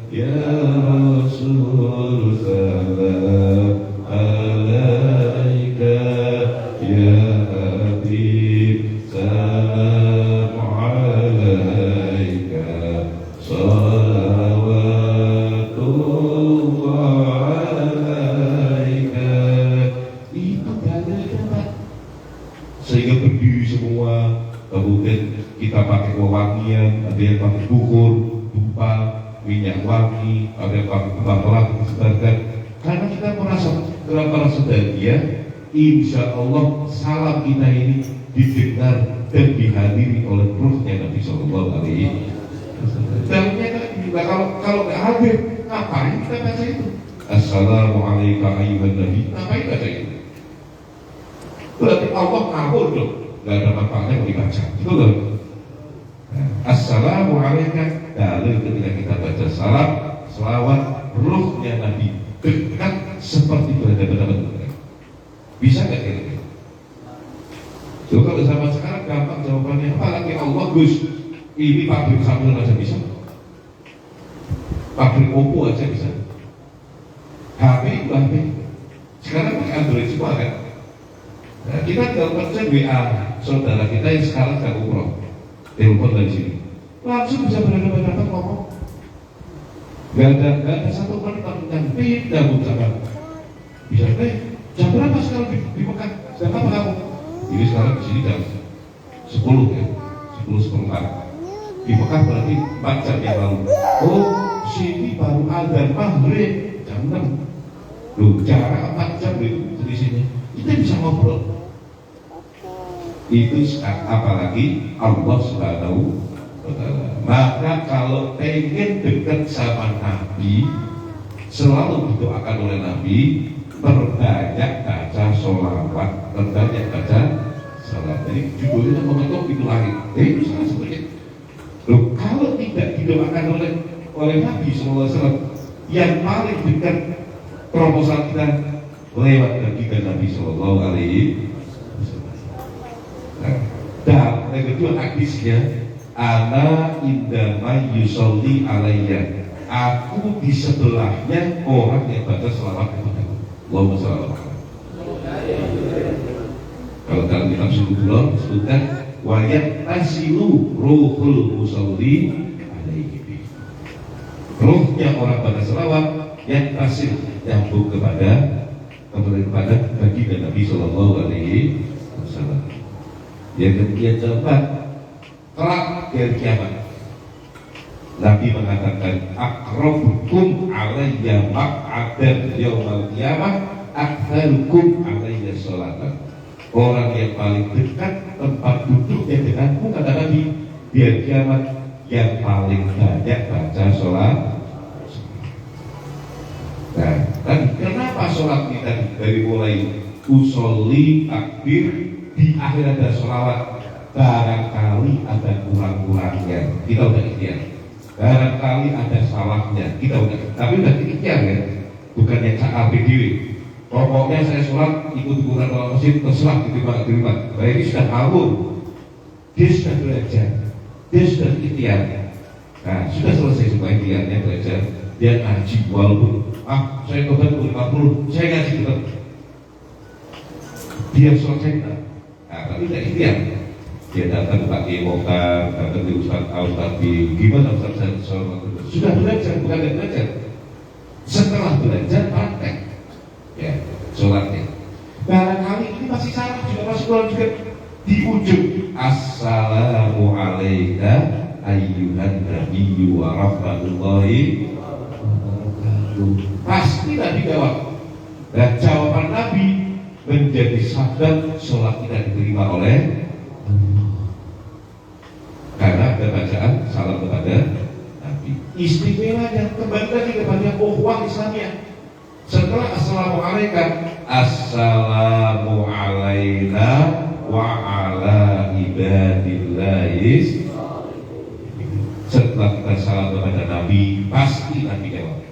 ya Rasul salam alaika, ya Habib salam alaika, salawatullah alaika. Itu dalilnya, sehingga berdiri semua. Kemudian kita pakai wewangian, ada yang pakai bukur, dupa, minyak wangi, ada yang pakai kembang melati disebarkan. Karena kita merasa bahagia, insya Allah salam kita ini didengar dan dihadiri oleh ruhnya Nabi Sallallahu Alaihi Wasallam. Dalilnya kan juga kalau nggak hadir, ngapain kita baca itu? Assalamualaikum ayyuhan nabi, ngapain baca itu? Berarti Allah ngawur dong, nggak ada manfaatnya kalau dibaca, itu loh. Assalamualaikum, dalil ketika kita baca salam, selawat, ruhnya Nabi dekat seperti berada benar-benar. Bisa nggak kira-kira? Coba kalau zaman sekarang gampang jawabannya, apalagi Allah Gus, Ini pabrik Samsung aja bisa, pabrik Oppo aja bisa. HP itu HP. Sekarang pakai Android semua kan. Nah, kita tinggal pencet WA saudara kita yang sekarang sedang umroh, telepon dari sini, langsung bisa berhadapan-hadapan ngomong. Gak ada satu menit yang pindah ucapan. Bisa jam berapa sekarang di Mekah? Jam apa kamu? Ini sekarang di sini jam 10 ya, 10:04. Di Mekah berarti 4 jam yang lalu. Oh, sini baru azan maghrib jam 6. Loh, jarak 4 jam di sini. Kita bisa ngobrol. Itu apalagi Allah Subhanahu wa Ta'ala. Maka kalau pengen dekat sama Nabi, selalu didoakan oleh Nabi, perbanyak baca sholawat, perbanyak baca salat. Jadi judulnya mengetuk pintu langit. Itu salah seperti. Loh, kalau tidak didoakan oleh Nabi SAW, yang paling dekat proposal kita lewat baginda Nabi Sallallahu Alaihi Wasallam. Dan yang kedua hadisnya, ana indama yusolli alayya, aku di sebelahnya orang yang baca selawat kepadaku. Allahumma shalli alaihi. Kalau dalam kitab Sunnah disebutkan wayat asilu ruhul musolli alaihi. Ruhnya orang baca selawat yang tasil nyambung kepada baginda Nabi Sallallahu Alaihi Wasallam. Yang kemudian keempat, kelak dari kiamat, Nabi mengatakan akrabukum alayya maq'adan yaumal qiyamah aktsarukum alayya sholatan. Orang yang paling dekat tempat duduknya denganku, kata Nabi, biar kiamat yang paling banyak baca sholat. Nah, dan kenapa sholat kita dari mulai usolli takbir di akhir ada sholawat? Barangkali ada kurang-kurangnya, kita udah ikhtiar. Barangkali ada salahnya, kita udah. Tapi udah ikhtiar ya, bukan yang APDW. Pokoknya saya sholat ikut ikutan dalam masjid, terserah diterima. Ini sudah ngawur, dia sudah belajar, dia sudah ikhtiar. Nah, sudah selesai semua ikhtiarnya belajar. Dia ngaji walaupun saya tobat 50, saya ngaji tetap. Dia selesai. Nah, tapi tidak ikhtiar. Dia datang ke Pak Kiai Mokhtar, datang ke Ustaz Al-Tabi, gimana Ustaz sholat? Sudah belajar, bukan tidak belajar. Setelah belajar praktek. Ya, sholatnya. Barangkali ini masih salah juga, masih kurang juga. Di ujung assalamu alayka ayyuhan nabiyyu wa rahmatullahi pasti Nabi jawab. Dan jawaban Nabi menjadi sabda sholat kita diterima oleh karena ada bacaan salam kepada Nabi. Istimewanya kembali lagi kepada ukhuwah Islamiyah. Setelah assalamu alaina wa ala ibadillahis. Setelah kita salam kepada Nabi, pasti Nabi jawab.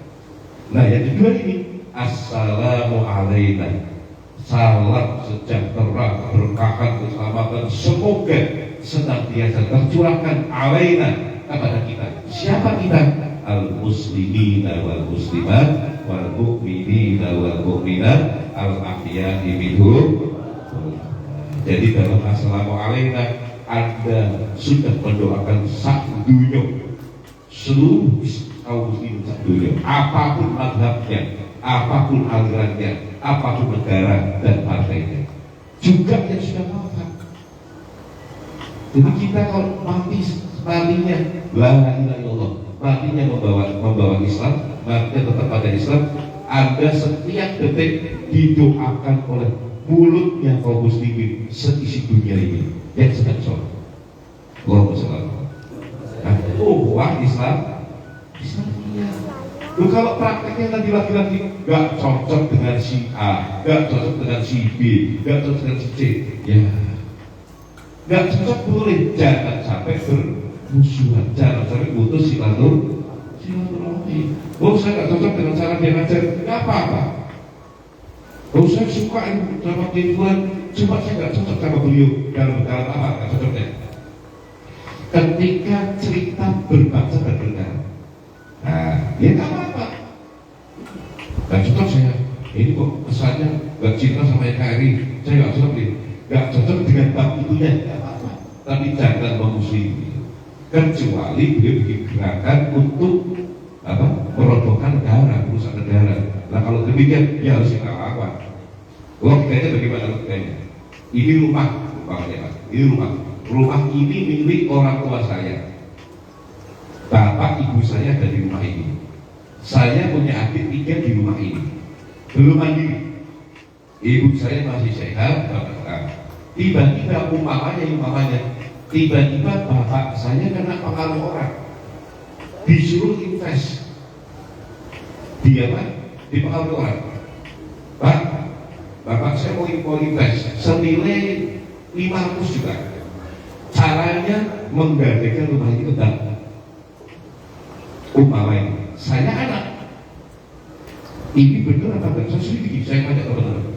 Nah, yang kedua ini assalamu alaina, salam sejahtera, keberkahan, keselamatan semoga senantiasa tercurahkan alaina kepada kita. Siapa kita? Al-muslimina wal muslimat wal mu'minina wal mu'minat al ahya'i minhum. Jadi dalam assalamu alaina Anda sudah mendoakan sak dunia, seluruh kaum muslimin sak dunia, apapun mazhabnya, apapun alirannya, apapun negara dan partainya, juga yang sudah wafat. Jadi kita kalau matinya la ilaha illallah, matinya membawa Islam, matinya tetap pada Islam, Anda setiap detik didoakan oleh mulutnya kaum muslimin seisi dunia ini yang sedang sholat. Allahumma sholli alaihi wasallam. Wah, Islamnya. Loh, kalau prakteknya tadi laki-laki gak cocok dengan si A, gak cocok dengan si B, gak cocok dengan si C, ya gak cocok boleh, jangan sampai bermusuhan, jangan sampai putus silaturahmi. Oh, saya gak cocok dengan cara dia ngajar, gak apa-apa. Oh, saya suka sama Tuhan, cuma saya gak cocok sama beliau dalam apa, gak cocoknya. Ketika ketika cerita berbangsa dan bernegara. Nah, ya nggak apa-apa. Nah, contoh saya, ini kok kesannya nggak cinta sama NKRI, saya nggak cocok nih, nggak cocok dengan bab itunya, nggak apa-apa. Tapi jangan memusuhi, kecuali beliau bikin gerakan untuk merobohkan negara, merusak negara. Nah kalau demikian, dia harus kita lawan. Logikanya bagaimana logikanya? Ini rumah, ini rumah ini milik orang tua saya. Bapak ibu saya ada di rumah ini. Saya punya adik 3 di rumah ini. Belum mandiri. Ibu saya masih sehat, tiba-tiba umpamanya, tiba-tiba bapak saya kena pengaruh orang, disuruh invest. Dia dipengaruhi orang. Bapak saya mau invest senilai 500 juta. Caranya menggadaikan rumah itu ke bank. Umpamanya saya anak, ini benar apa enggak? Saya selidiki, saya tanya teman-teman.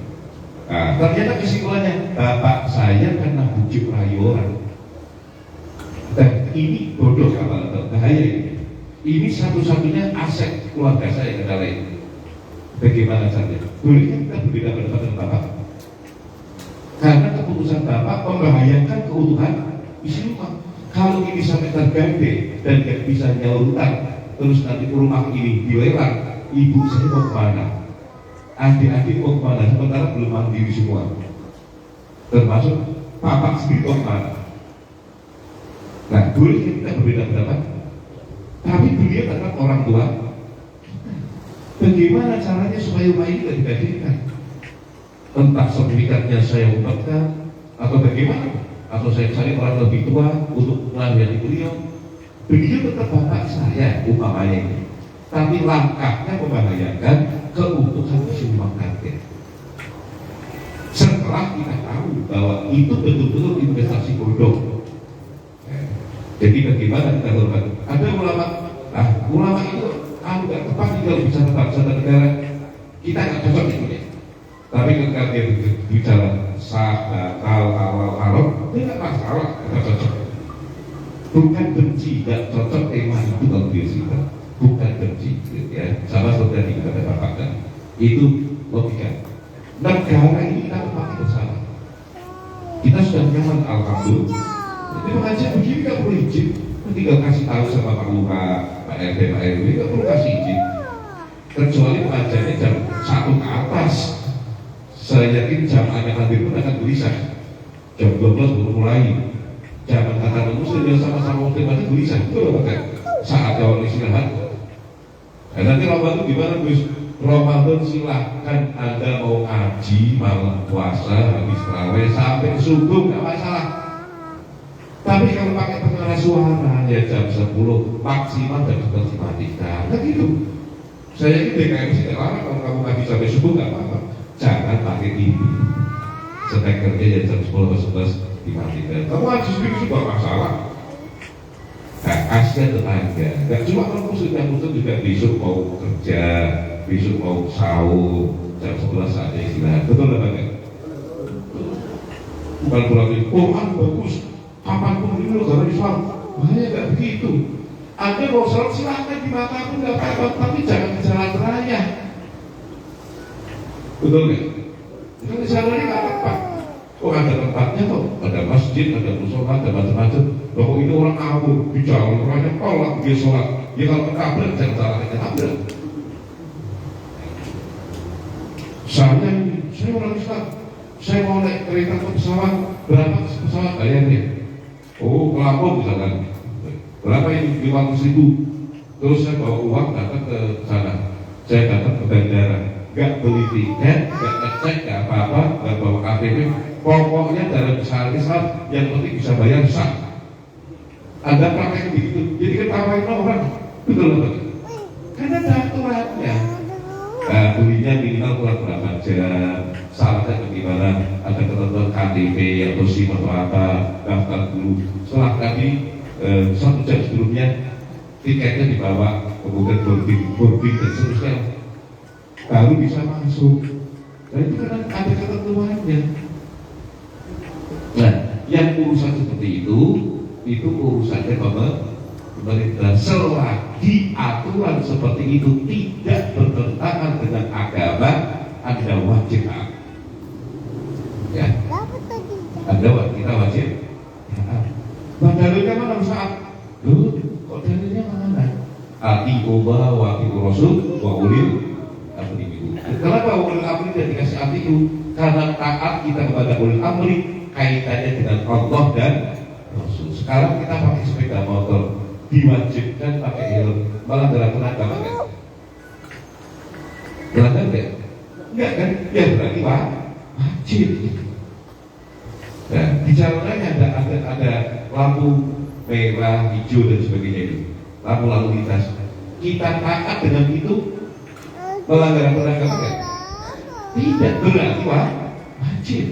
Nah, ternyata kesimpulannya bapak saya kena bujuk rayu orang. Dan ini bodoh kalau bahaya ini. Ini satu-satunya aset keluarga saya kendala ini. Bagaimana caranya? Boleh kita berbeda pendapat dengan bapak? Karena keputusan bapak membahayakan keutuhan isi rumah. Kalau ini sampai tergade dan tidak bisa nyaur utang, terus nanti rumah ini dilelang, ibu saya mau kemana? Adik-adik mau kemana? Sementara belum mandiri semua. Termasuk bapak sendiri mau kemana? Nah, boleh kita berbeda pendapat, tapi beliau adalah orang tua. Bagaimana caranya supaya rumah ini tidak digadaikan? Entah sertifikatnya saya umpatkan, atau bagaimana? Atau saya cari orang lebih tua untuk melayani beliau. Beliau tetap bapak saya umpamanya ini, tapi langkahnya membahayakan keutuhan isi rumah tangga. Setelah kita tahu bahwa itu betul-betul investasi bodoh. Jadi bagaimana kita hormat? Ada ulama itu nggak tepat kalau bicara bangsa dan negara, kita nggak cocok itu ya. Tapi ketika dia bicara sah, halal, haram, dia nggak masalah, nggak cocok. Bukan benci, nggak cocok tema itu kalau dia cerita. Bukan benci, gitu ya. Sama seperti yang kita katakan, itu logika. Negara ini kita tempati bersama. Kita sudah nyaman, alhamdulillah. Jadi pengajian begini nggak perlu izin. Tinggal kasih tahu sama Pak Lurah, Pak RT, Pak RW, nggak perlu kasih izin. Kecuali pengajiannya jam 1 ke atas. Saya yakin jamaahnya hadir pun akan gelisah. Jam 12 baru mulai. Zaman kata muslim yang sama-sama waktu itu gelisah. Itu loh kan? Saat awal istirahat. Dan nanti Ramadan gimana Gus? Ramadan silahkan Anda mau ngaji malam puasa habis tarawih sampai subuh nggak masalah. Tapi kalau pakai pengeras suara ya jam 10 maksimal jam 11 dimatikan. Nah gitu. Saya ini DKM tidak larang kalau kamu ngaji sampai subuh nggak apa-apa. Jangan pakai TV. Speakernya ya jam 10 atau 11 dimatikan. Kamu ngaji sendiri juga masalah. Nah, kasihan tetangga. Gak cuma kalau muslim juga besok mau kerja, besok mau sahur jam 11 saatnya istirahat. Betul nggak Pak? Bukan berarti Quran bagus. Kapanpun ini negara Islam, bahaya nggak begitu. Anda mau sholat silahkan di mana pun nggak apa-apa, tapi jangan ke jalan raya. Betul nggak? Itu di sana ini nggak tepat. Oh ada tempatnya kok, ada masjid, ada musola, ada macam-macam. Bahwa ini orang awam di jalan raya, tolak dia sholat. Ya kalau ketabrak jangan salahnya tabrak. Saya orang Islam, saya mau naik kereta ke pesawat, berapa pesawat bayarnya? Oh, ke Lampung misalkan, berapa ini 500.000. Terus saya bawa uang datang ke sana, saya datang ke bandara, nggak beli tiket, nggak ngecek, nggak apa-apa, nggak bawa KTP. Pokoknya dalam besar Islam yang penting bisa bayar sah. Anda praktek begitu, jadi ketawain orang, betul betul. Karena ada aturannya. Nah, belinya minimal kurang berapa jam. Salahnya bagaimana, ada ketentuan KTP atau SIM atau apa, daftar dulu. Setelah tadi 1 jam sebelumnya tiketnya dibawa, kemudian boarding dan seterusnya, baru bisa masuk. Dan itu kan ada ketentuannya. Nah, yang urusan seperti itu itu urusannya pemerintah. Selagi aturan seperti itu tidak bertentangan dengan agama, Anda wajib taat. Ya, kita wajib taat. Dalilnya mana saat? Kok dalilnya mana? Ati'u Allah wa ati'u Rasul wa ulil amri minkum. Kenapa ulil amri tidak dikasih ati'u? Karena taat kita kepada ulil amri kaitannya dengan Allah dan Rasul. Sekarang kita pakai sepeda motor, diwajibkan pakai helm, malah dalam agama kan? Melanggar nggak? Enggak kan? Ya berarti wajib. Nah, di jalanannya ada lampu merah, hijau dan sebagainya itu, lampu lalu lintas. Kita taat dengan itu melanggar agama kan? Tidak, berarti wajib.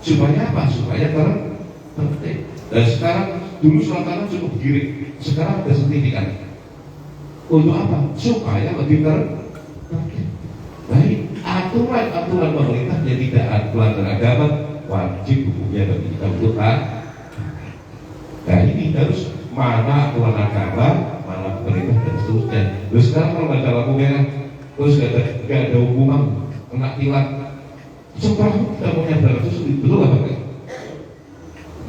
Supaya apa? Supaya tertib. Dan sekarang dulu suasana cukup giring, sekarang ada sertifikat. Untuk apa? Supaya lebih tertib. Baik, aturan pemerintah yang tidak melanggar agama wajib hukumnya bagi kita untuk taat. Nah ini harus mana aturan agama, mana pemerintah dan seterusnya. Terus sekarang kalau nggak ada lampu merah, terus nggak ada hukuman, kena tilang, seperahu kita mau nyadar itu betul apa enggak?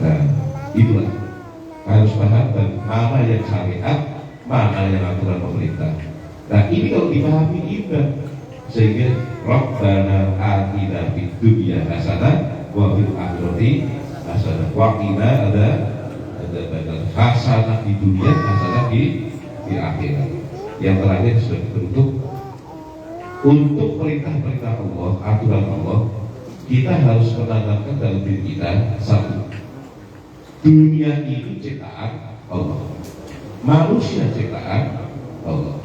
Nah itulah harus paham dan mana yang syariat, mana yang aturan pemerintah. Nah ini kalau dipahami indah, sehingga Rabbana atina fid dunya hasanah wa fil akhirati hasanah wa qina ada badal hasanah di dunia, hasanah di akhirat. Yang terakhir sudah ditutup. Untuk perintah-perintah Allah, aturan Allah, kita harus menanamkan dalam diri kita satu, dunia ini ciptaan Allah, manusia ciptaan Allah.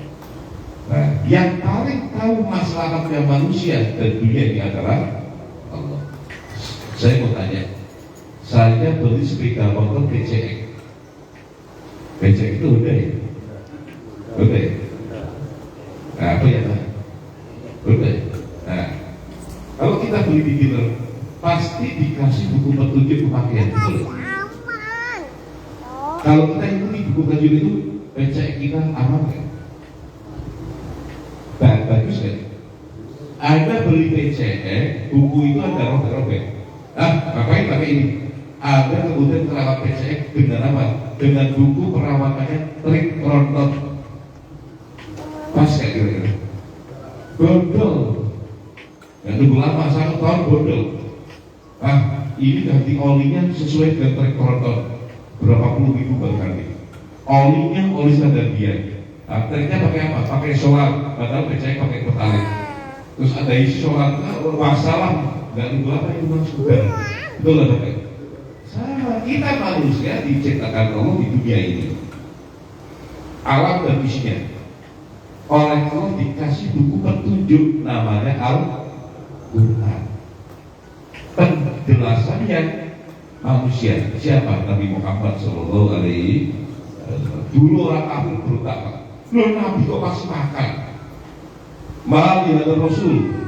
Nah, yang paling tahu masalahnya manusia dan dunia ini adalah Allah. Saya mau tanya, saya beli sepeda motor PCX. PCX itu udah ya? Udah ya? Nah, apa ya? Udah. Nah, kalau kita beli di dealer, pasti dikasih buku petunjuk pemakaian, betul? Kalau kita ikuti buku petunjuk itu, PCX kita aman kan? Bagus kan? Anda beli PCX, buku itu ada robek-robek. Ngapain pakai ini? Anda kemudian merawat PCX dengan apa? Dengan buku perawatannya trik tronton. Pas kayak kira-kira bodol. Yang tunggu lama 1 tahun bodol. Ini ganti olinya sesuai dengan trik tronton. Berapa puluh ribu baru ganti. Olinya oli standar dia. Triknya pakai apa? Pakai solar. Padahal PCX pakai pertalite. Terus ada isi solar. Wassalam. Nggak tunggu lama itu langsung ganti. Betul lah Bapak? Sama, kita manusia diciptakan Allah di dunia ini, alam dan isinya. Oleh Allah dikasih buku petunjuk namanya Al-Quran. Penjelasannya manusia. Siapa? Nabi Muhammad Sallallahu Alaihi Wasallam. Dulu orang kafir berkata, loh Nabi kok masih makan? Malah dia ada Rasul.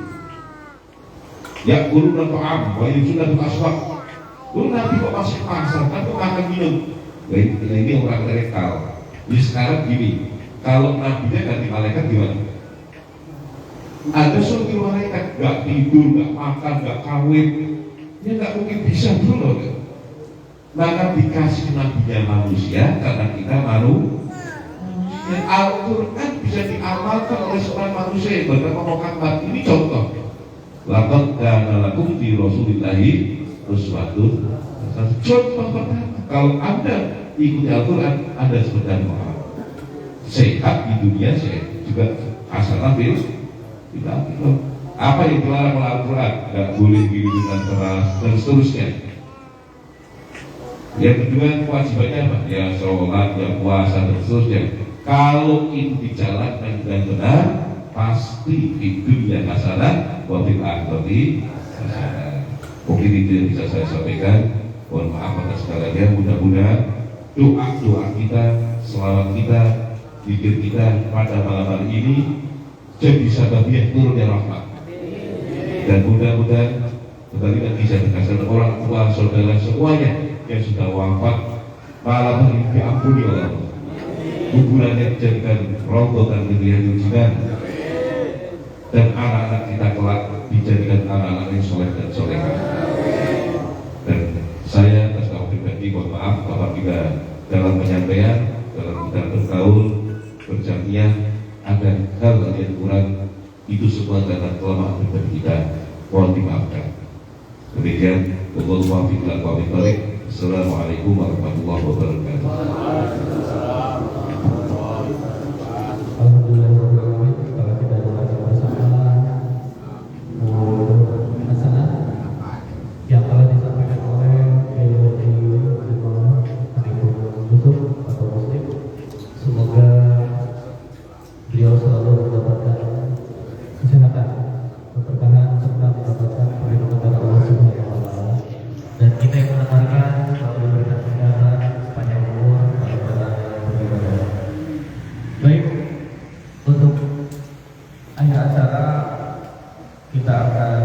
Ya guru dan ta'am, wa yusuna dan aswak. Lu Nabi kok masih pasar, kan kok makan minum. Nah ini orang radikal. Jadi sekarang gini, kalau Nabi-nya ganti malaikat gimana? Ada suatu malaikat gak tidur, gak makan, gak kawin, ya gak mungkin bisa dulu. Maka dikasih Nabi-nya manusia karena kita manusia. Al-Quran bisa diamalkan oleh seorang manusia yang bernama Muhammad. Ini contoh. Laqad kana lakum fi Rasulillahi uswatun hasanah. Contoh pertama, kalau Anda ikuti Al-Quran, Anda seperti Muhammad. Sehat di dunia, sehat juga hasanah fil akhirah. Apa yang dilarang oleh Al-Quran? Gak boleh gini dengan keras dan seterusnya. Yang kedua kewajibannya apa? Ya sholat, ya puasa dan seterusnya. Kalau itu dijalankan dengan benar, pasti di dunia hasanah, wa fil akhirati hasanah. Mungkin itu yang bisa saya sampaikan. Mohon maaf atas segalanya. Mudah-mudahan doa kita, selawat kita, zikir kita pada malam hari ini jadi sababiah turunnya rahmat. Dan mudah-mudahan kembali lagi saya tegaskan orang tua, saudara semuanya yang sudah wafat malam ini diampuni Allah, kuburannya dijadikan rombongan pilihan ujian, dan anak-anak kita kelak dijadikan anak-anak yang soleh dan solehah. Dan saya atas nama pribadi mohon maaf apabila dalam penyampaian, dalam kita bergaul, berjamiah ada hal yang kurang, itu semua karena kelemahan pribadi kita, mohon dimaafkan. Demikian, wallahu a'lam bishawab. Assalamualaikum warahmatullahi wabarakatuh. Beliau selalu mendapatkan kesehatan, keberkahan, serta mendapatkan perlindungan dari Allah Subhanahu wa Ta'ala. Dan kita yang mendengarkan selalu diberikan kesehatan, panjang umur, kepada beribadah. Baik, untuk akhir acara kita akan